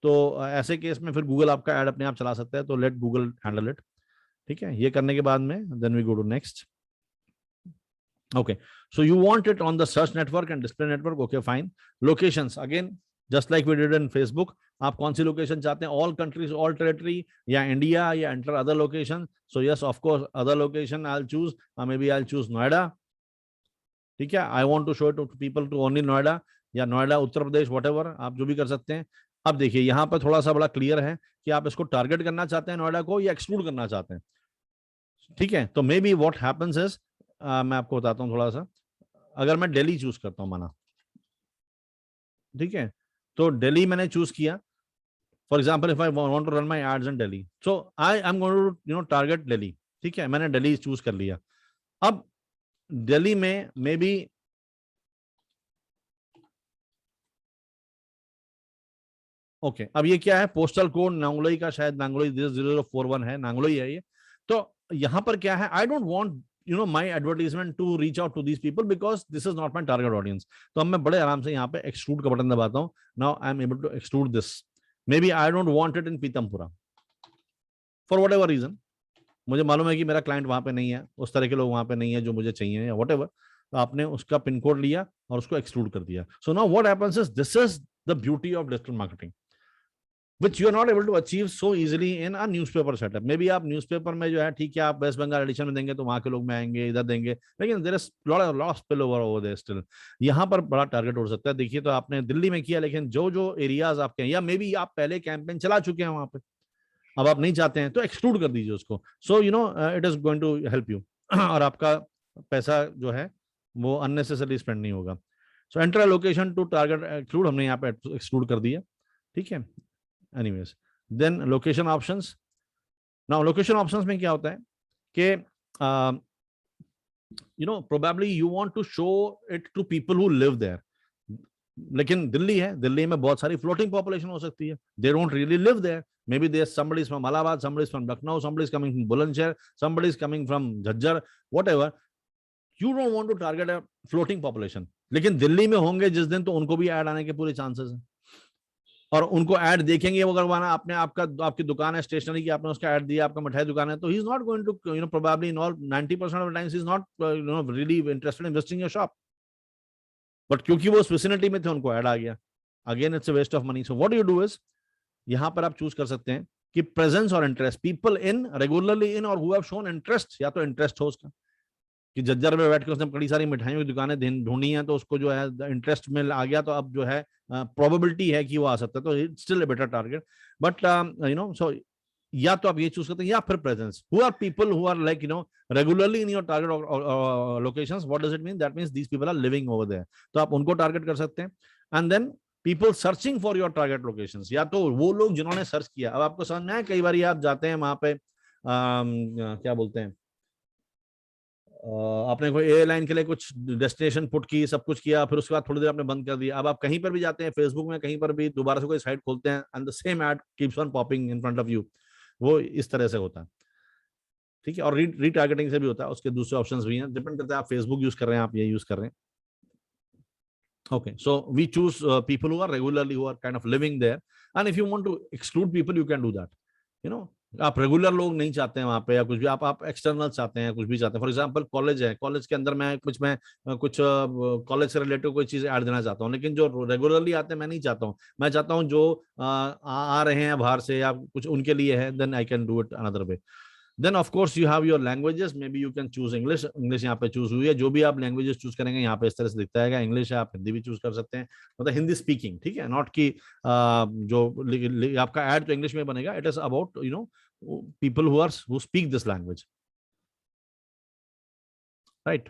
तो ऐसे case में फिर Google आपका add अपने आप चला सकता है, तो लेट गूगल हैंडल इट। ठीक है, ये करने के बाद में then we go to next. Okay, so you want it on the search network and display network. Okay fine. Locations again just like we did in Facebook, आप कौन सी लोकेशन चाहते हैं, ऑल कंट्रीज, ऑल टेरिटरी, या India, या enter other location. So yes of course other location I will choose, maybe I will choose Noida. ठीक है, I want to show it to people to only Noida, या Noida Uttar Pradesh, whatever आप जो भी कर सकते हैं। अब देखिए यहाँ पर थोड़ा सा बड़ा क्लियर है कि आप इसको टारगेट करना चाहते हैं नोएडा को, या एक्सक्लूड करना चाहते हैं। ठीक है, तो may be what happens is, मैं आपको बताता हूँ थोड़ा सा। अगर मैं दिल्ली चूज करता हूँ माना, ठीक है, तो दिल्ली मैंने चूज किया। For example if I want to run my ads in Delhi, so I am going to you know target Delhi. ठीक है, मैंने दिल्ली चूज कर लिया। अब दिल्ली में मे बी ओके, अब ये क्या है, पोस्टल कोड नांगलोई का, शायद नांगलोई 0041 है, नांगलोई है ये। तो यहाँ पर क्या है, I don't want you know my advertisement to reach out to these people because this is not my target audience. तो अब मैं बड़े आराम से यहाँ पे एक्सक्लूड का बटन दबाता हूँ। Now I am able to exclude this. Maybe I don't want it in Pitampura for whatever reason, मुझे मालूम है कि मेरा क्लाइंट वहां पे नहीं है, उस तरह के लोग वहां पे नहीं है जो मुझे चाहिए, या वट एवर। तो आपने उसका पिन कोड लिया और उसको एक्सक्लूड कर दिया। So now what happens is, this is the beauty of digital marketing which you are not able to achieve so easily in a newspaper setup. Maybe आप newspaper में जो है, ठीक है, आप वेस्ट बंगाल एडिशन में देंगे तो वहां के लोग में आएंगे, इधर देंगे, लेकिन there is lot of spillover over there still. यहाँ पर बड़ा टारगेट हो सकता है। देखिए, तो आपने दिल्ली में किया, लेकिन जो जो एरियाज आपके हैं, या मे बी आप पहले कैंपेन चला चुके हैं वहां पे, अब आप नहीं चाहते हैं, तो एक्सक्लूड कर दीजिए उसको। So you know it is going to help you, और आपका पैसा जो है वो अननेसेसरी स्पेंड नहीं होगा। So enter location to target exclude, हमने यहाँ पे एक्सक्लूड कर दिया। ठीक है, anyways, then location options. Now location options में क्या होता है कि you know probably you want to show it to people who live there, लेकिन दिल्ली है, दिल्ली में बहुत सारी फ्लोटिंग पॉपुलेशन हो सकती है, they don't really live there, maybe there's somebody is from Allahabad, somebody is from Lucknow, somebody is coming from Bulandshahr, somebody is coming from Jhajjar, whatever. You don't want to target a floating population. लेकिन दिल्ली में होंगे जिस दिन, तो उनको भी add आने के पूरे चांसेस हैं, और उनको ऐड देखेंगे वो। अगर वहां आपने आपकी दुकान है स्टेशनरी की, आपने उसका ऐड दिया, आपका मिठाई दुकान है, तो he is not going to probably in all 90% of the times he is not really interested in visiting your shop, but क्योंकि वो उस विसिनिटी में थे उनको ऐड आ गया। Again it's a waste of money. So what you do is, यहां पर आप चूज कर सकते हैं कि प्रेजेंस और interest, people in, regularly in, और हु हैव शोन इंटरेस्ट, या तो इंटरेस्ट हो उसका कि जज्जर में बैठ के उसने बड़ी सारी मिठाइयों की दुकानें ढूंढी हैं, तो उसको जो है इंटरेस्ट में आ गया, तो अब जो है प्रोबेबिलिटी है कि वो आ सकता है, तो it's still a better target. But so या तो आप ये चूज करते हैं, या फिर presence, who are people who are like regularly in your target locations. What does it mean? That means these people are living over there, तो आप उनको टारगेट कर सकते हैं। And then people searching for your target locations, या तो वो लोग जिन्होंने सर्च किया। अब आपको समझ में आया, कई बार आप जाते हैं वहां पे क्या बोलते हैं, आपने कोई एयरलाइन के लिए कुछ डेस्टिनेशन पुट की, सब कुछ किया, फिर उसके बाद थोड़ी देर आपने बंद कर दिया। अब आप कहीं पर भी जाते हैं, फेसबुक में कहीं पर भी दोबारा से कोई साइट खोलते हैं, and the same ad keeps on popping in front of you. वो इस तरह से होता है, ठीक है। और रीटारगेटिंग से भी होता है, उसके दूसरे ऑप्शंस भी हैं, डिपेंड करता है आप फेसबुक यूज कर रहे हैं, आप ये यूज कर रहे हैं। Okay, so we choose people who are regularly, who are kind of living there, and if you want to exclude people, you can do that. आप रेगुलर लोग नहीं चाहते हैं वहां पे, या कुछ भी आप एक्सटर्नल चाहते हैं, कुछ भी चाहते हैं। फॉर एग्जांपल कॉलेज है, कॉलेज के अंदर मैं कुछ कॉलेज से रिलेटेड कोई चीज ऐड देना चाहता हूँ, लेकिन जो रेगुलरली आते हैं मैं नहीं चाहता हूँ। मैं चाहता हूँ जो आ रहे हैं बाहर से या कुछ, उनके लिए है, then I can do it another way. Then of course you have your languages, maybe you can choose English यहाँ पे चूज हुई है। जो भी आप लैंग्वेजेस चूज करेंगे यहाँ पे इस तरह से दिखता है, इंग्लिश है, आप हिंदी भी चूज कर सकते हैं, मतलब हिंदी स्पीकिंग, ठीक है। नॉट कि जो आपका ऐड तो इंग्लिश में बनेगा, it is about people who speak this language, right.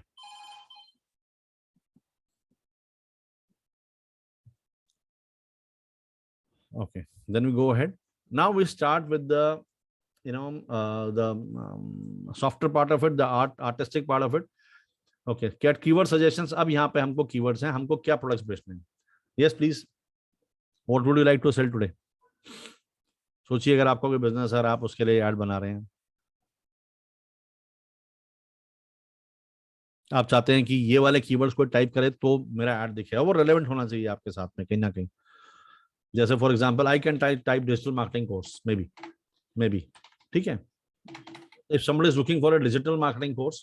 Okay, then we go ahead. Now we start with the softer part of it, the artistic part of it. Okay, get keyword suggestions. अब यहाँ पे हमको keywords हैं, हमको क्या products बेचने हैं। Yes, please. What would you like to sell today? सोचिए, अगर आपका कोई बिजनेस है, आप उसके लिए ऐड बना रहे हैं, आप चाहते हैं कि ये वाले कीवर्ड्स को टाइप करे तो मेरा ऐड दिखेगा, वो रेलेवेंट होना चाहिए आपके साथ में कहीं ना कहीं। जैसे for example I can type digital marketing course, maybe, ठीक है। If somebody is looking for a digital marketing course,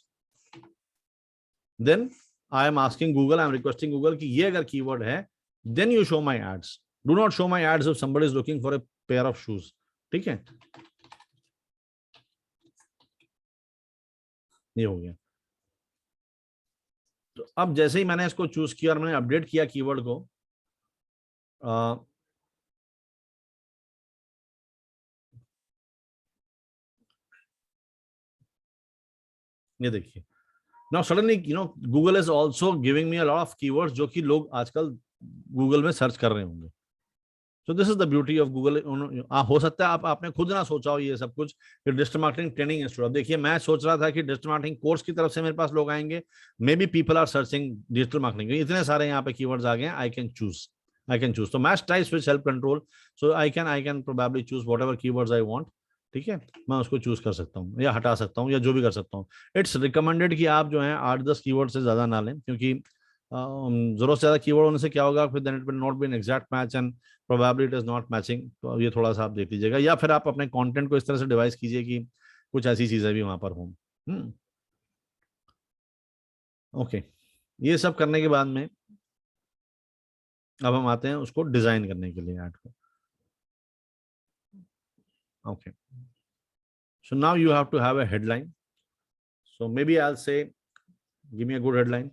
then I am asking Google, I am requesting Google कि ये अगर कीवर्ड है, then you show my ads. Do not show my ads if somebody is looking for a pair of shoes, ठीक है। ये हो गया। तो अब जैसे ही मैंने इसको चूज किया और मैंने अपडेट किया कीवर्ड को, ये देखिए, now suddenly Google is also giving me a lot of keywords जो कि लोग आजकल गूगल में सर्च कर रहे होंगे। सो this is the beauty of Google. हो सकता है आपने खुद ना सोचा हो ये सब कुछ कि डिजिटल मार्केटिंग ट्रेनिंग इंस्टीट्यूट। देखिए, मैं सोच रहा था कि डिजिटल मार्केटिंग कोर्स की तरफ से मेरे पास लोग आएंगे, maybe people are searching digital marketing, इतने सारे यहाँ पे कीवर्ड्स आ गए हैं, आई कैन चूज। तो match type switch help control, so I can probably choose whatever keywords I want, ठीक है। मैं उसको चूज कर सकता हूँ या हटा सकता हूँ या जो भी कर सकता हूँ। इट्स रिकमेंडेड कि आप जो है 8-10 कीवर्ड से ज्यादा ना लें, क्योंकि जरूरत से ज्यादा कीवर्ड होने से क्या होगा, फिर then it will not be an exact match and probably it is not matching. तो ये थोड़ा सा आप देख लीजिएगा, या फिर आप अपने कंटेंट को इस तरह से डिवाइस कीजिए कि कुछ ऐसी चीजें भी वहां पर हों। ओके, ये सब करने के बाद में अब हम आते हैं उसको डिजाइन करने के लिए ऐड को। Okay, so now you have to have a headline. So maybe I'll say, give me a good headline.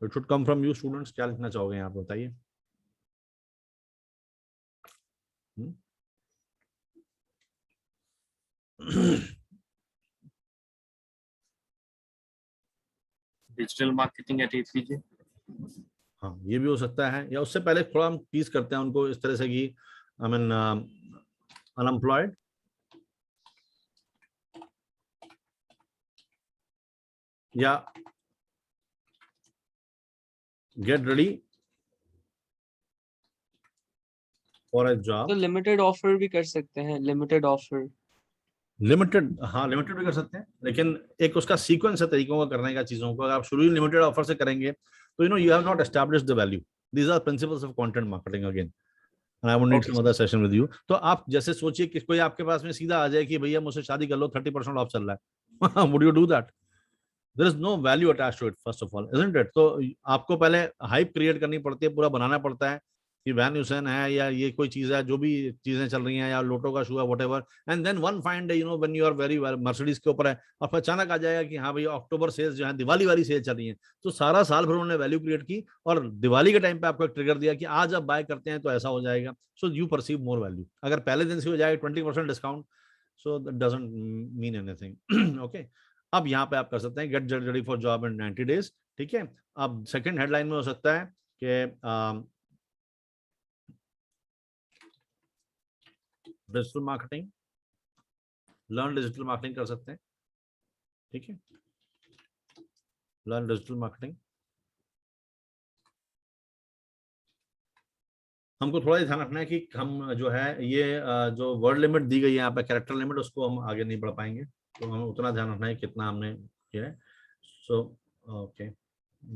It should come from you students. क्या लिखना चाहोगे यहाँ पे बताइए। Digital marketing at APJ। हाँ, ये भी हो सकता है, या उससे पहले थोड़ा हम टीज करते हैं उनको इस तरह से कि आई मीन अनएम्प्लॉयड, या gate ready for a job. तो लिमिटेड ऑफर भी कर सकते हैं, लिमिटेड ऑफर। लिमिटेड, हाँ लिमिटेड भी कर सकते हैं, लेकिन एक उसका सीक्वेंस है तरीकों का करने का चीजों को। अगर आप शुरू ही लिमिटेड ऑफर से करेंगे तो you have not established the value. These are principles of content marketing again, and I would need Okay, some sir. Other session with you. तो आप जैसे सोचिए कि कोई आपके पास में सीधा आ जाए कि भैया मुझसे शादी कर लो, 30% ऑफ चल रहा है। Would you do that? There is no value attached to it first of all, isn't it? तो आपको पहले हाइप क्रिएट करनी पड़ती है, पूरा बनाना पड़ता है कि वैन ह्यूसेन है या ये कोई चीज है, जो भी चीजें चल रही हैं, या लोटो का शू है, whatever, and then one fine day when you are very well Mercedes के ऊपर है, और फिर अचानक आ जाएगा कि हाँ भैया अक्टूबर सेल्स जो है, दिवाली वाली सेल चल रही है। तो सारा साल भर उन्होंने वैल्यू क्रिएट की, और दिवाली के टाइम पे आपको एक ट्रिगर दिया कि आज आप बाय करते हैं तो ऐसा हो जाएगा। So you perceive more value. अगर पहले दिन से हो जाएगा 20% discount, so that doesn't mean anything. Okay, अब यहाँ पे आप कर सकते हैं gate ready for job in 90 days. ठीक है, अब सेकंड हेडलाइन में हो सकता है कि digital marketing, learn digital marketing कर सकते हैं। ठीक है, लर्न डिजिटल मार्केटिंग। हमको थोड़ा ध्यान रखना है कि हम जो है ये जो वर्ड लिमिट दी गई है यहाँ पे, कैरेक्टर लिमिट, उसको हम आगे नहीं बढ़ पाएंगे। तो हमें उतना ध्यान रखना है कितना हमने किया है। So okay,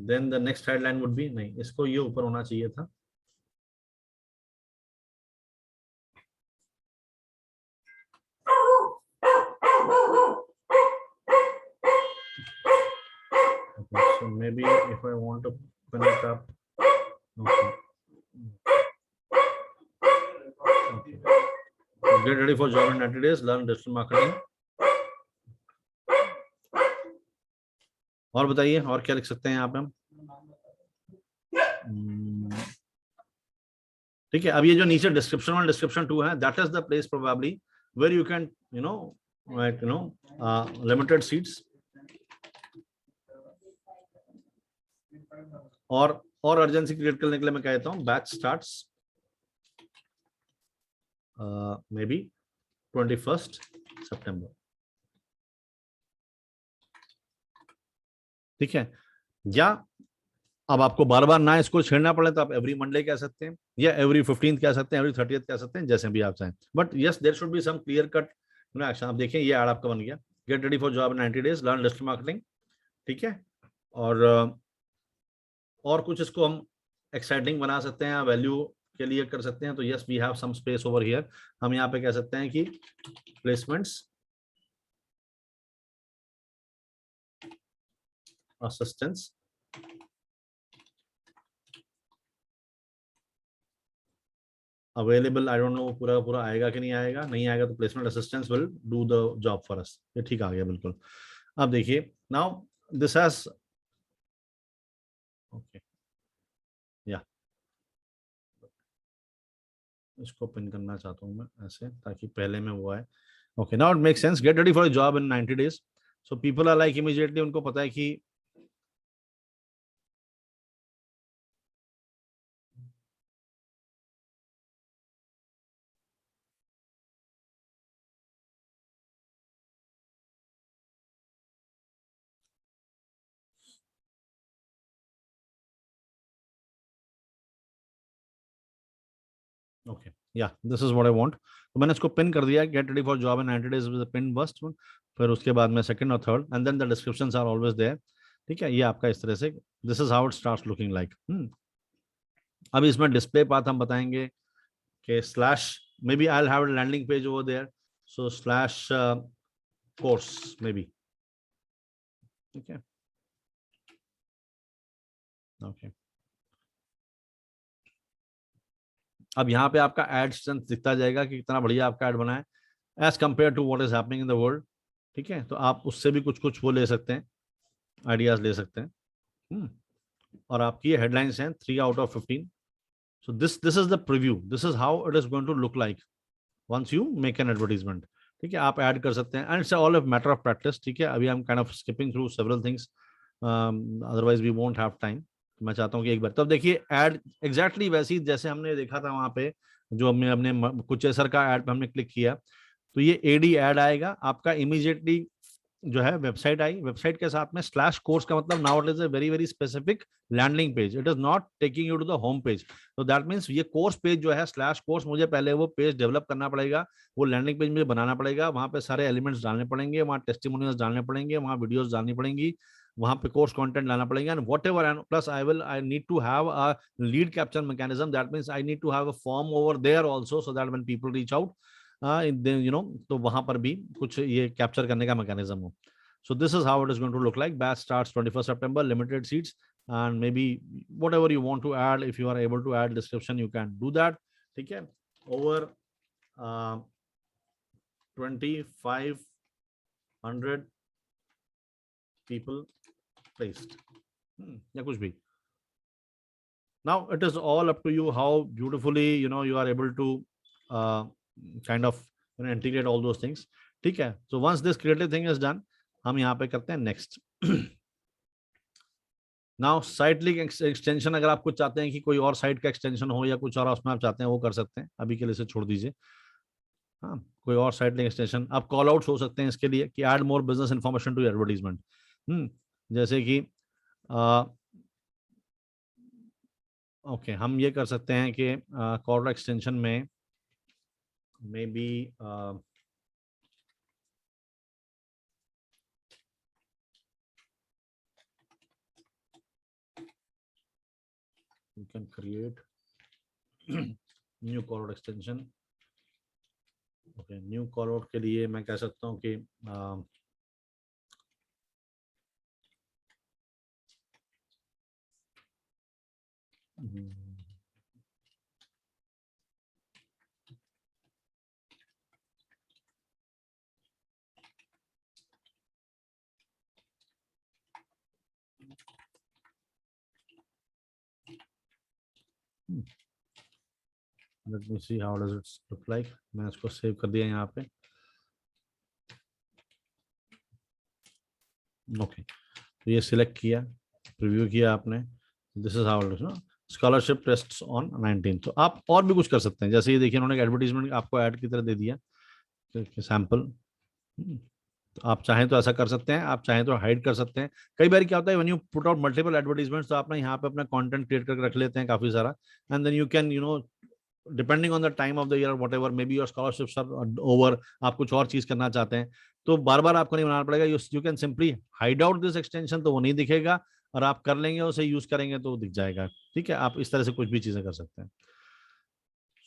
then the next headline would be, नहीं इसको ये ऊपर होना चाहिए था। Okay, so maybe if I want to pin it up, okay. Okay. So get ready for job in 90 days, learn digital marketing. और बताइए, और क्या लिख सकते हैं यहाँ पे हम? ठीक है, अब ये जो नीचे डिस्क्रिप्शन 1 डिस्क्रिप्शन 2 है, that is the place probably where you can limited seats, और अर्जेंसी क्रिएट करने के लिए मैं कहता हूँ batch starts maybe 21 September. ठीक है, या अब आपको बार बार ना इसको छेड़ना पड़े तो आप एवरी मंडे कह सकते हैं, या एवरी 15th कह सकते हैं, एवरी 30th कह सकते हैं, जैसे भी आप चाहें। But yes, there should be some clear cut action. आप देखिए ये ऐड आपका बन गया, get ready for job in 90 days, learn digital marketing. ठीक है, और कुछ इसको हम एक्साइटिंग बना सकते हैं, वैल्यू के लिए कर सकते हैं। तो yes, we have some space over here. हम यहाँ पे कह सकते हैं कि placements assistance available. I don't know पूरा पूरा आएगा कि नहीं आएगा, नहीं आएगा तो placement assistance will do the job for us. ये ठीक आ गया बिल्कुल। अब देखिए, नाउ दिस हैज, ओके, या इसको पिन करना चाहता हूँ मैं ऐसे, ताकि पहले में वो आए। Okay, now it make sense, get ready for a job in 90 days. So people are like immediately, उनको पता है कि okay, yeah this is what I want. तो मैंने इसको पिन कर दिया, get ready for job in 90 days with pin first, फिर उसके बाद में सेकंड और third, and then the descriptions are always there. ठीक है, ये आपका इस तरह से, this is how it starts looking like. अब इसमें डिस्प्ले पाथ हम बताएंगे कि slash, maybe I will have a landing page over there, so slash course maybe. ठीक है, ओके। अब यहाँ पे आपका एड स्ट्रेंथ दिखता जाएगा कि कितना बढ़िया आपका एड बना है as compared to what is happening in the world. ठीक है, तो आप उससे भी कुछ कुछ वो ले सकते हैं, आइडियाज ले सकते हैं। और आपकी हेडलाइंस हैं 3 out of 15। So this is the preview, this is how it is going to look like once you make an advertisement. ठीक है, आप ऐड कर सकते हैं, and it's all a matter of practice. ठीक है, अभी I am kind of skipping through several things, otherwise we won't have time. मैं चाहता हूँ कि एक बार, तब देखिए ऐड एग्जैक्टली वैसी जैसे हमने देखा था वहां पे, जो हमने अपने कुछ सर का ऐड पे हमने क्लिक किया, तो ये एडी ऐड आएगा आपका इमीडिएटली। जो है वेबसाइट आई, वेबसाइट के साथ में स्लैश कोर्स का मतलब now it is a very very specific landing page, it is not taking you to the home page. तो दैट मीन्स ये कोर्स पेज जो है स्लैश कोर्स, मुझे पहले वो पेज डेवलप करना पड़ेगा, वो लैंडिंग पेज मुझे बनाना पड़ेगा, वहां पे सारे एलिमेंट्स डालने पड़ेंगे, वहां टेस्टिमोनियल्स डालने पड़ेंगे, वहां वीडियोस डालनी पड़ेंगी, वहां पे कोर्स कंटेंट लाना पड़ेगा, and whatever, and plus I need to have a lead capture mechanism, that means I need to have a form over there also, so that when people reach out तो वहां पर भी कुछ ये capture करने का mechanism हो। So this is how it is going to look like. Batch starts 21st September, limited seats, and maybe whatever you want to add, if you are able to add description, you can do that. ठीक है, over 2500 people placed, या कुछ भी. Now it is all up to you how beautifully you are able to kind of integrate all those things. ठीक है, so once this creative thing is done, हम यहाँ पे करते हैं next. Now site link extension, अगर आप कुछ चाहते हैं कि कोई और साइट का एक्सटेंशन हो या कुछ और उसमें आप चाहते हैं वो कर सकते हैं, अभी के लिए इसे छोड़ दीजिए. हाँ, कोई और साइट लिंक एक्सटेंशन, आप कॉल आउट्स हो सकते हैं इसके लिए कि add more business information to advertisement. जैसे कि ओके हम ये कर सकते हैं कि कॉल एक्सटेंशन में may be you can create new call out extension. Okay, new call out के लिए मैं कह सकता हूँ कि let me see how does it look like. मैं इसको सेव कर दिया यहाँ पे. ओके, तो ये सिलेक्ट किया, प्रीव्यू किया आपने. This is how it is. Scholarship tests on 19. तो आप और भी कुछ कर सकते हैं, जैसे ये देखिए उन्होंने एडवर्टीजमेंट आपको ऐड की तरह दे दिया सैंपल. तो आप चाहें तो ऐसा कर सकते हैं, आप चाहें तो हाइड कर सकते हैं. कई बार क्या होता है when you put out multiple advertisements, तो आप ना यहाँ पे अपना कंटेंट क्रिएट करके रख लेते हैं काफी सारा, and then you can depending on the time of the year whatever maybe your scholarships are over, आप कुछ और चीज करना चाहते हैं, तो बार बार आपको नहीं बनाना पड़ेगा. You can simply hide out this extension, तो वो नहीं दिखेगा, और आप कर लेंगे उसे यूज करेंगे तो दिख जाएगा. ठीक है, आप इस तरह से कुछ भी चीजें कर सकते हैं.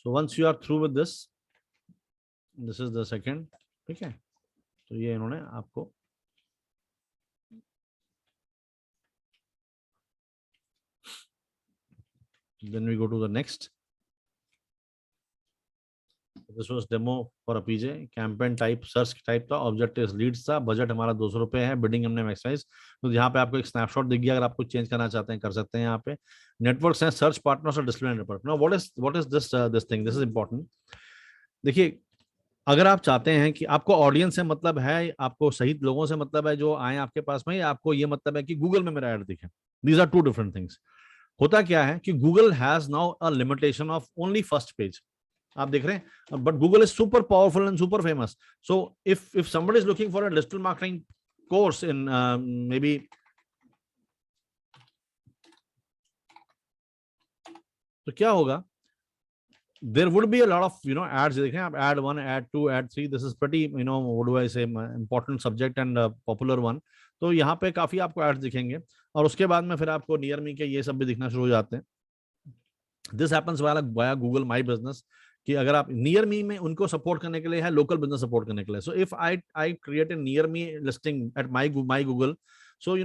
So once you are through with this, this is the second. ठीक है, तो ये इन्होंने आपको then we go to the next. This was demo for a PJ. Campaign type search type था, objective leads था, बजट हमारा 200 रुपए है, बिडिंग हमने मैक्सिमाइज. तो यहाँ पे आपको एक स्नैपशॉट दिख गया, अगर आप कुछ चेंज करना चाहते हैं कर सकते हैं. यहाँ पे नेटवर्क्स हैं, सर्च पार्टनर्स और display network. Now what is this thing, this is important. देखिए, अगर आप चाहते हैं कि आपको ऑडियंस से मतलब है, आपको सही लोगों से मतलब है जो आए आपके पास में, या आपको ये मतलब है कि गूगल में मेरा ऐड दिखे, these are two different things. होता क्या है कि Google has now a limitation of only first page. आप देख रहे हैं, but Google is super powerful and super famous. So if somebody is looking for a digital marketing course in maybe, तो क्या होगा, there would be a lot of ads. देखें आप, ad 1, ad 2, ad 3, this is pretty what do I say, important subject and popular one. तो यहाँ पे काफी आपको ads दिखेंगे, और उसके बाद में फिर आपको नियर मी के ये सब भी दिखना शुरू हो जाते हैं. This happens via Google my business, कि अगर आप नियर मी में उनको सपोर्ट करने के लिए है, लोकल बिजनेस सपोर्ट करने के लिए. So if I create a near me listing at my Google, so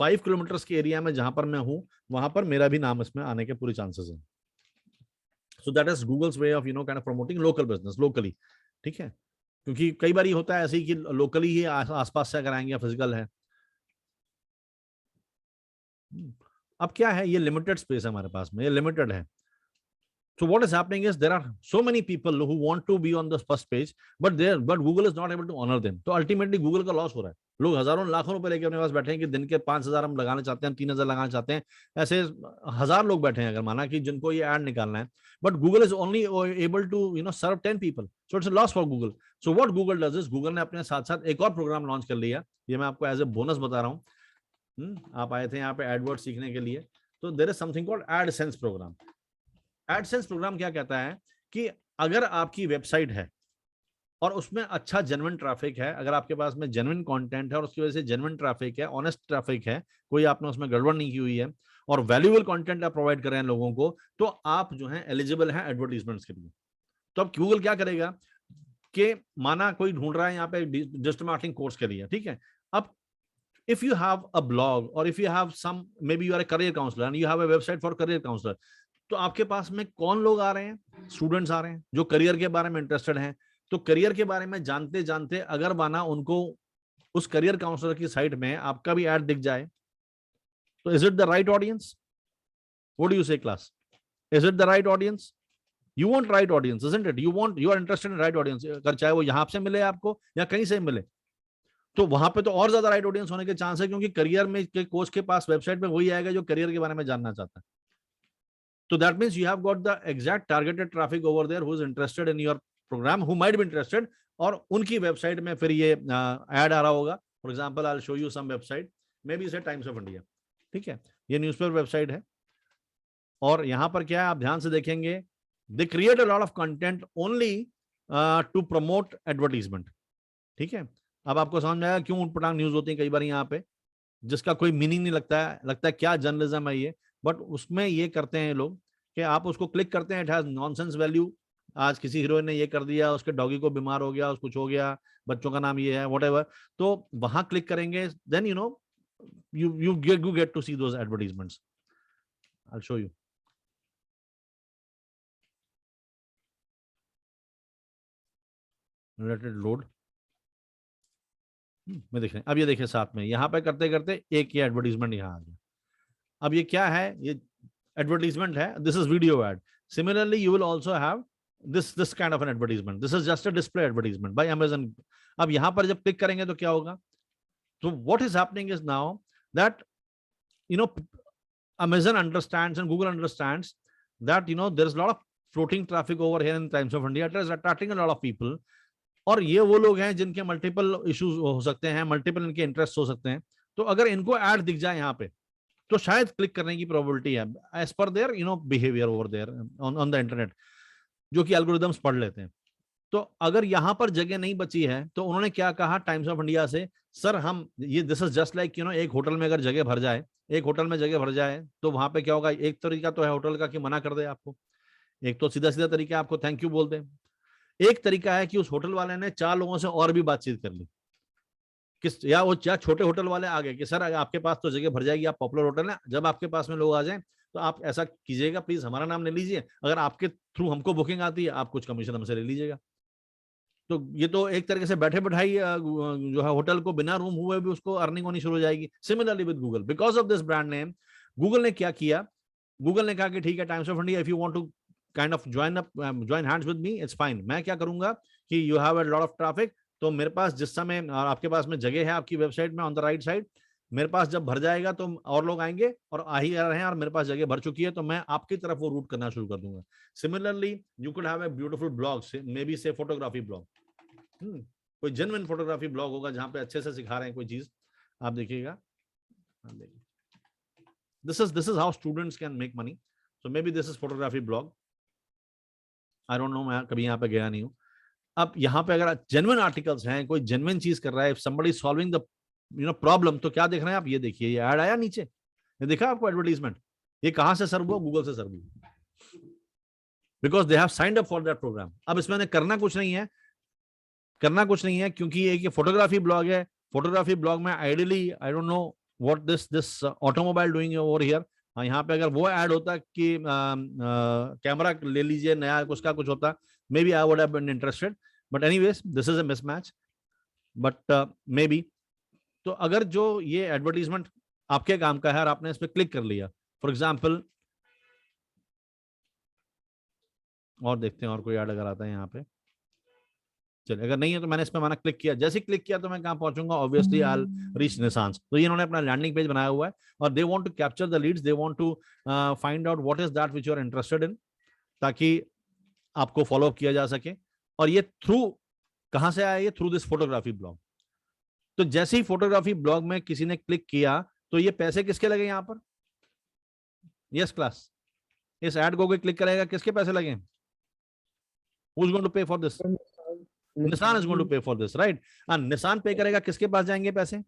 5 kilometre के एरिया में जहां पर मैं हूँ, वहां पर मेरा भी नाम इसमें आने के पूरी चांसेस हैं. So that is Google's way of kind of promoting local business locally. ठीक है, क्योंकि कई बार ये होता है ऐसे ही कि लोकली ही आसपास से अगर आएंगे, फिजिकल है. अब क्या है, ये लिमिटेड स्पेस है हमारे पास में, ये लिमिटेड है. So what is happening is there are so many people who want to be on the first page, but Google is not able to honor them. तो ultimately Google का loss हो रहा है. लोग हजारों लाखों रुपए लेके अपने पास बैठे हैं कि दिन के 5,000 हम लगाना चाहते हैं, 3,000 लगाना चाहते हैं. ऐसे 1,000 लोग बैठे हैं अगर माना कि जिनको ये ऐड निकालना है. But Google is only able to serve 10 people. So it's a loss for Google. So what Google does is Google ने अपने साथ साथ एक और प्रोग्राम लॉन्च कर लिया. ये मैं आपको एज ए बोनस बता रहा हूँ. आप आए थे यहाँ पे एडवर्ड सीखने के लिए. तो there is something called AdSense program. AdSense program क्या कहता है कि अगर आपकी वेबसाइट है और उसमें अच्छा जेन्युइन ट्रैफिक है, अगर आपके पास में जेन्युइन कंटेंट है और उसकी वजह से जेन्युइन ट्रैफिक है, ऑनेस्ट ट्रैफिक है, कोई आपने उसमें गड़बड़ नहीं की हुई है और वैल्यूएबल कंटेंट आप प्रोवाइड कर रहे हैं लोगों को, तो आप जो है एलिजिबल हैं एडवर्टाइजमेंट्स के लिए. तो अब गूगल क्या करेगा कि माना कोई ढूंढ रहा है यहाँ पे डिजिटल मार्केटिंग कोर्स के लिए, ठीक है. अब if you have a blog or if you have some, maybe you are a career counselor and you have a website for career counselor, तो आपके पास में कौन लोग आ रहे हैं? स्टूडेंट्स आ रहे हैं जो करियर के बारे में इंटरेस्टेड हैं. तो करियर के बारे में जानते जानते अगर माना उनको उस करियर काउंसलर की साइट में आपका भी ऐड दिख जाए, तो is it the right audience? What do you say class? Is it the right audience? You want right audience, isn't it? You are interested in right audience, अगर चाहे वो यहां से मिले आपको या कहीं से मिले, तो वहां पे तो और ज्यादा राइट ऑडियंस होने के चांस है, क्योंकि करियर में के कोच के पास वेबसाइट में वही आएगा जो करियर के बारे में जानना चाहता है. तो that means you have got the exact targeted traffic over there who is interested in your program, who might be interested, और उनकी वेबसाइट में फिर ये ऐड आ रहा होगा. For example I will show you some website, maybe say Times of India, ठीक है. ये न्यूज़पेपर वेबसाइट है और यहां पर क्या है आप ध्यान से देखेंगे, they create a lot of content only to promote advertisement, ठीक है. अब आपको समझ में आएगा क्यों उटपटांग न्यूज होती है कई बार यहाँ पे, जिसका कोई मीनिंग नहीं लगता है, लगता है क्या जर्नलिज्म है ये, बट उसमें ये करते हैं लोग कि आप उसको क्लिक करते हैं, इट हैज नॉनसेंस वैल्यू. आज किसी हीरोइन ने ये कर दिया, उसके डॉगी को बीमार हो गया, कुछ हो गया, बच्चों का नाम ये है, व्हाटएवर, तो वहां क्लिक करेंगे, then you get to see those advertisements. I'll show you. Let it load. मैं देख रहे हैं. अब ये देखिए साथ में यहाँ पे करते करते एक ये एडवर्टीजमेंट यहाँ आ गया. अब ये क्या है? ये एडवर्टीजमेंट है. This is video add. Similarly you will also have this kind of an advertisement. This is just a display advertisement by Amazon. अब यहाँ पर जब क्लिक करेंगे तो क्या होगा? So what is happening is now that Amazon understands and Google understands that there is a lot of floating traffic over here in Times of India. It is attracting a lot of people. और ये वो लोग हैं जिनके multiple issues हो सकते हैं, multiple इनके इंटरेस्ट हो सकते हैं. तो अगर इनको ऐड दिख जाए यहाँ पे तो शायद क्लिक करने की प्रोबेबिलिटी है एज पर their behaviour over there on the internet, जो कि एल्गोरिदम्स पढ़ लेते हैं. तो अगर यहाँ पर जगह नहीं बची है तो उन्होंने क्या कहा टाइम्स ऑफ इंडिया से, सर हम ये दिस इज जस्ट लाइक एक होटल में अगर जगह भर जाए, एक होटल में जगह भर जाए तो वहां पे क्या होगा? एक तरीका तो है होटल का कि मना कर दे आपको, एक तो सीधा सीधा तरीका आपको थैंक यू बोल दे. एक तरीका है कि उस होटल वाले ने 4 लोगों से और भी बातचीत कर ली, या वो छोटे होटल वाले आ गए कि सर आपके पास तो जगह भर जाएगी, आप पॉपुलर होटल है, जब आपके पास में लोग आ जाएं तो आप ऐसा कीजिएगा, प्लीज हमारा नाम ले लीजिए, अगर आपके थ्रू हमको बुकिंग आती है आप कुछ कमीशन हमसे ले लीजिएगा. तो ये तो एक तरीके से बैठे बैठाई जो है होटल को बिना रूम हुए भी उसको अर्निंग होनी शुरू हो जाएगी. Similarly with Google, because of this brand name, Google ने क्या किया? गूगल ने कहा कि ठीक है Times of India, if you want to kind of join hands with me, it's fine. मैं क्या करूंगा कि you have a lot of traffic, तो मेरे पास जिस समय आपके पास में जगह है आपकी वेबसाइट में ऑन द राइट साइड, मेरे पास जब भर जाएगा तो और लोग आएंगे और आ ही रहे हैं और मेरे पास जगह भर चुकी है, तो मैं आपकी तरफ वो रूट करना शुरू कर दूंगा. Similarly you could have a beautiful blog, may be से फोटोग्राफी ब्लॉग, कोई जेन्युइन फोटोग्राफी ब्लॉग होगा जहां पे अच्छे से सिखा रहे हैं कोई चीज, आप देखिएगा. This is how students can make money. So may be this is photography blog. I don't no, मैं कभी यहाँ पे गया नहीं हूँ. अब यहाँ पे अगर जेन्युइन आर्टिकल्स हैं, कोई जेन्युइन चीज कर रहा है, somebody solving the प्रॉब्लम, तो क्या देख रहे हैं आप? ये देखिए ये ऐड आया नीचे, ये देखा आपको एडवर्टीजमेंट? ये कहां से सर्व हुआ? गूगल से सर्व हुआ, because they have signed up for that program. अब इसमें करना कुछ नहीं है, क्योंकि एक ये फोटोग्राफी ब्लॉग है. फोटोग्राफी ब्लॉग में ideally I don't know what this automobile doing over here. यहाँ पे अगर वो ऐड होता कि कैमरा ले लीजिए नया, उसका कुछ होता, maybe I would have been interested, but anyways this is a mismatch. But maybe, तो अगर जो ये एडवर्टीजमेंट आपके काम का है और आपने इस पर क्लिक कर लिया, फॉर एग्जाम्पल और देखते हैं और कोई ऐड अगर आता है यहाँ पे। चलिए, अगर नहीं है तो मैंने इस पे माना क्लिक किया, जैसे क्लिक किया तो मैं कहाँ पहुंचूंगा, ऑब्वियसली आई रीच निसान। तो ये इन्होंने अपना लैंडिंग पेज बनाया हुआ है और they want to capture the leads, they want to find out what is that which you are interested in, ताकि आपको फॉलो अप किया जा सके। और ये थ्रू कहां से आया, ये थ्रू दिस फोटोग्राफी ब्लॉग। तो जैसे ही फोटोग्राफी ब्लॉग में किसी ने क्लिक किया तो ये पैसे किसके लगे यहाँ पर, यस क्लास, इस एड को कोई क्लिक करेगा किसके पैसे लगे, who is going to pay for this, Nissan is going to pay for this, right. Nissan pay करेगा, किसके पास जाएंगे पैसे,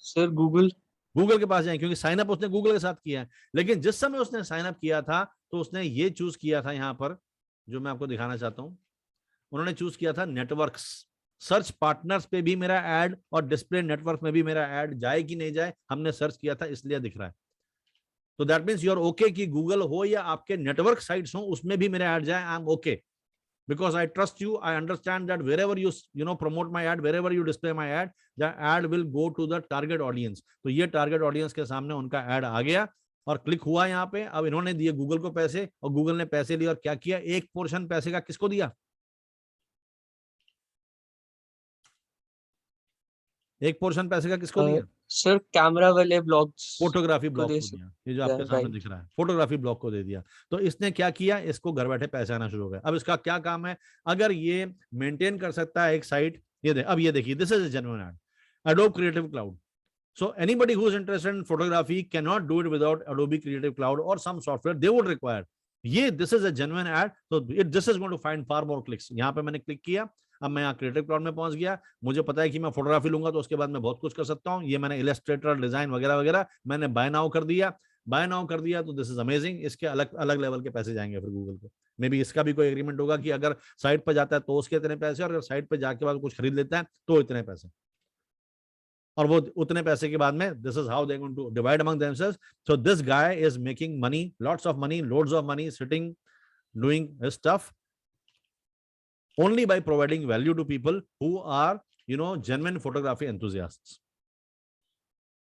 सर गूगल। गूगल के पास जाएंगे, क्योंकि साइन अप उसने गूगल के साथ किया है। लेकिन जिस समय उसने साइन अप किया था तो उसने ये चूज किया था यहाँ पर, जो मैं आपको दिखाना चाहता हूं, उन्होंने चूज किया था नेटवर्क्स। सर्च पार्टनर्स पे भी मेरा ऐड और डिस्प्ले नेटवर्क में भी मेरा ऐड जाए कि नहीं जाए, हमने सर्च किया था इसलिए दिख रहा है। तो that means you are okay कि गूगल हो या आपके नेटवर्क साइट्स हो उसमें भी मेरा ऐड जाए, I am okay, because I trust you. I understand that wherever you promote my ad, wherever you display my ad, the ad will go to the target audience. तो ये target audience के सामने उनका ad आ गया और click हुआ यहाँ पे। अब इन्होंने दिए गूगल को पैसे और गूगल ने पैसे लिए और क्या किया, एक पोर्शन पैसे का किसको दिया, एक पोर्शन पैसे का किसको दिया, सर कैमरा वाले ब्लॉग्स फोटोग्राफी को ब्लॉक दे को दिया, ये जो आपके सामने राइट। दिख रहा है फोटोग्राफी ब्लॉक को दे दिया। तो इसने क्या किया, इसको घर बैठे पैसे आना शुरू हो गए। अब इसका क्या काम है, अगर ये मेंटेन कर सकता है एक साइट, अब ये देखिए, this is a genuine add, adobe creative cloud. So anybody who is interested in photography cannot do it without Adobe Creative Cloud or some software they would require. ये this is a genuine ad, so this is going to find far more clicks. यहाँ पे मैंने click किया, अब मैं यहाँ creative cloud में पहुंच गया, मुझे पता है कि मैं फोटोग्राफी लूंगा तो उसके बाद मैं बहुत कुछ कर सकता हूँ। ये मैंने इलस्ट्रेटर, डिजाइन वगैरह वगैरह मैंने बाय नाउ कर दिया, बाय नाउ कर दिया, तो दिस इज अमेजिंग। इसके अलग अलग लेवल के पैसे जाएंगे फिर गूगल को। मे बी इसका भी कोई एग्रीमेंट होगा कि अगर साइट पर जाता है तो उसके इतने पैसे, और अगर साइट पर जाके बाद कुछ खरीद लेता है तो इतने पैसे, और वो उतने पैसे के बाद में this is how they going to divide among themselves. So this guy is making money, lots of money, loads of money, sitting doing his stuff only by providing value to people who are genuine photography enthusiasts.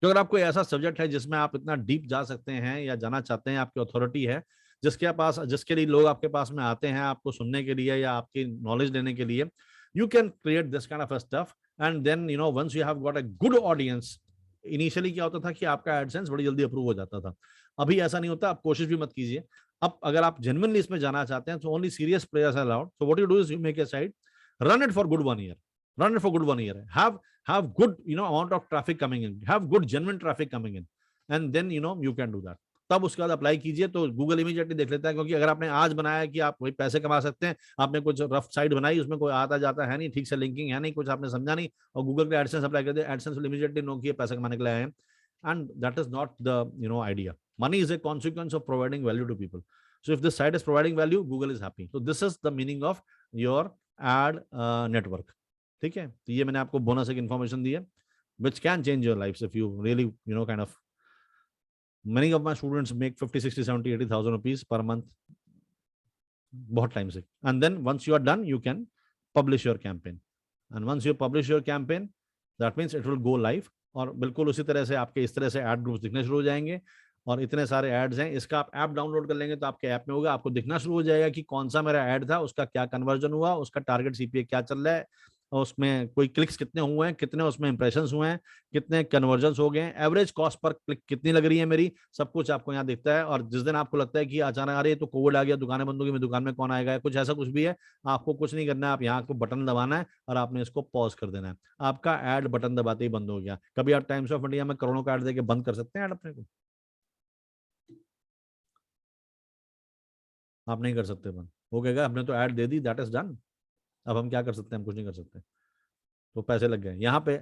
तो अगर आपको ऐसा subject है जिसमें आप इतना deep जा सकते हैं या जाना चाहते हैं, आपकी अथॉरिटी है, जिसके लिए लोग आपके पास में आते हैं आपको सुनने के लिए या आपकी नॉलेज लेने के लिए, you can create this kind of a stuff and then once you have got a good audience। Initially क्या होता था कि आपका एडसेंस बड़ी जल्दी अप्रूव हो जाता था, अभी ऐसा नहीं होता। आप कोशिश भी मत कीजिए। अब अगर आप जेन्युइनली इसमें जाना चाहते हैं तो only serious players are allowed. So what you do is you make a site, run it for good 1 year, run it for good 1 year, have good amount of traffic coming in, have good genuine traffic coming in, and then you can do that। तब उसके बाद apply कीजिए तो Google immediately देख लेता है। क्योंकि अगर आपने आज बनाया कि आप वही पैसे कमा सकते हैं, आपने कुछ रफ साइट बनाई, उसमें कोई आता जाता है नहीं, ठीक से लिंकिंग है नहीं, कुछ आपने समझा नहीं, और गूगल पे एडसेंस अप्लाई कर दिया, एडसेंस विल इमीडिएटली नो कि ये पैसे कमाने के लिए आए हैं, and that is not the idea. Money is a consequence of providing value to people. So if this site is providing value, Google is happy. So this is the meaning of your ad network. ठीक है, तो ये मैंने आपको bonus एक information दी है which can change your lives if you really kind of, many of my students make 50, 60, 70, 80,000 rupees per month बहुत time से। And then once you are done, you can publish your campaign. And once you publish your campaign, that means it will go live। और बिल्कुल उसी तरह से आपके इस तरह से एड ग्रुप्स दिखने शुरू हो जाएंगे, और इतने सारे एड्स हैं। इसका आप ऐप डाउनलोड कर लेंगे तो आपके ऐप में होगा, आपको दिखना शुरू हो जाएगा कि कौन सा मेरा ऐड था, उसका क्या कन्वर्जन हुआ, उसका टारगेट सीपीए क्या चल रहा है, और उसमें कोई क्लिक्स कितने हुए हैं, कितने उसमें इंप्रेशंस हुए हैं, कितने कन्वर्जन्स हो गए हैं, एवरेज कॉस्ट पर क्लिक कितनी लग रही है मेरी, सब कुछ आपको यहाँ दिखता है। और जिस दिन आपको लगता है कि अचानक अरे तो कोविड आ गया, दुकानें बंद होगी, मैं दुकान में कौन आएगा, कुछ ऐसा कुछ भी है, आपको कुछ नहीं करना है, आप यहाँ को बटन दबाना है और आपने इसको पॉज कर देना है। आपका ऐड बटन दबाते ही बंद हो गया। कभी आप टाइम्स ऑफ इंडिया में करोड़ों का ऐड देके बंद कर सकते हैं ऐड अपने को? आप नहीं कर सकते बंद, हो गएगा, हमने तो add they the, that is done. अब हम क्या कर सकते हैं, हम कुछ नहीं कर सकते। तो पैसे लग गए यहाँ पे।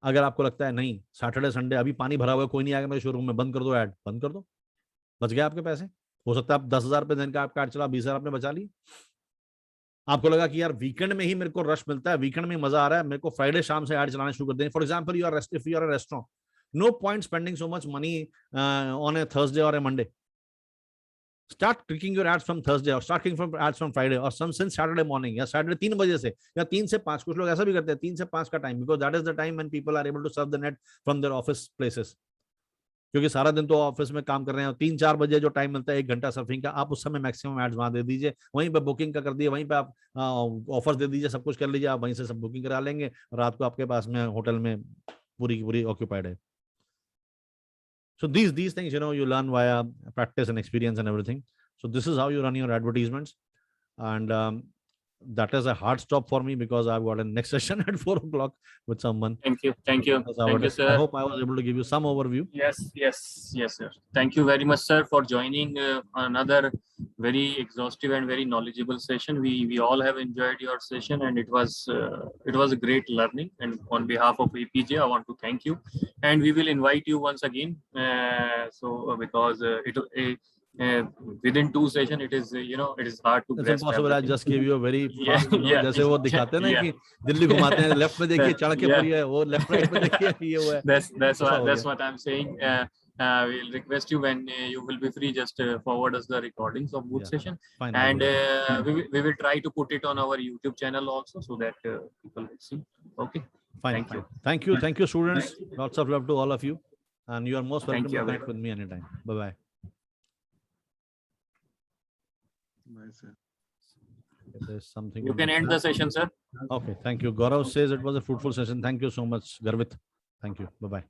अगर आपको लगता है नहीं सैटरडे संडे अभी पानी भरा हुआ है, कोई नहीं आएगा मेरे शोरूम में, बंद कर दो ऐड, बंद कर दो, बच गए आपके पैसे। हो सकता है आप 10,000 रुपए दिन का आपका ऐड चला, 20,000 आपने बचा ली। आपको लगा कि यार वीकेंड में ही मेरे को रश मिलता है, वीकेंड में मजा आ रहा है, मेरे को फ्राइडे शाम से ऐड चलाना शुरू कर दें। For example you are a restaurant, no point spending so much money on a Thursday और a Monday. Start clicking your ads from Thursday or start clicking from ads from Friday or since Saturday morning या Saturday 3 बजे से या 3 से 5, कुछ लोग ऐसा भी करते हैं 3 से 5 का time, because that is the time when people are able to surf the net from their office places। क्योंकि सारा दिन तो ऑफिस में काम कर रहे हैं, 3-4 बजे जो टाइम मिलता है 1 घंटा सर्फिंग का, आप उस समय मैक्सिमम एड्स वहां दे दीजिए, वहीं पे बुकिंग का कर दिए, वहीं पे आप ऑफर्स दे दीजिए, सब कुछ कर लीजिए, आप वहीं से सब बुकिंग करा लेंगे, रात को आपके पास में होटल में पूरी की पूरी ऑक्यूपाइड है. So these things, you learn via practice and experience and everything. So this is how you run your advertisements. And that is a hard stop for me because I've got a next session at 4 o'clock with someone. Thank you. Thank you. That's how Thank it you, is. I sir. hope I was able to give you some overview. Yes, sir. Thank you very much, sir, for joining another very exhaustive and very knowledgeable session. We all have enjoyed your session, and it was a great learning. And on behalf of APJ, I want to thank you. And we will invite you once again. Because within 2 sessions, it is it is hard to It's grasp impossible. I everything. just gave you a very Yeah, fast, जैसे वो दिखाते हैं ना कि दिल्ली घुमाते हैं, left में देखिए चढ़ के पूरी है, वो लेफ्ट राइट में देखिए ये वो है. That's what I'm saying. We'll request you when you will be free, just forward us the recordings of both Yeah, session, fine. and we will try to put it on our YouTube channel also, so that people will see. Okay. Fine. Thank you. Thank you, students. Lots of love to all of you, and you are most Thank welcome you, to connect everyone. with me anytime. Bye bye. There's something. You in can end the session, sir. Okay, thank you. Gaurav says it was a fruitful session. Thank you so much, Garvit. Thank you. Bye bye.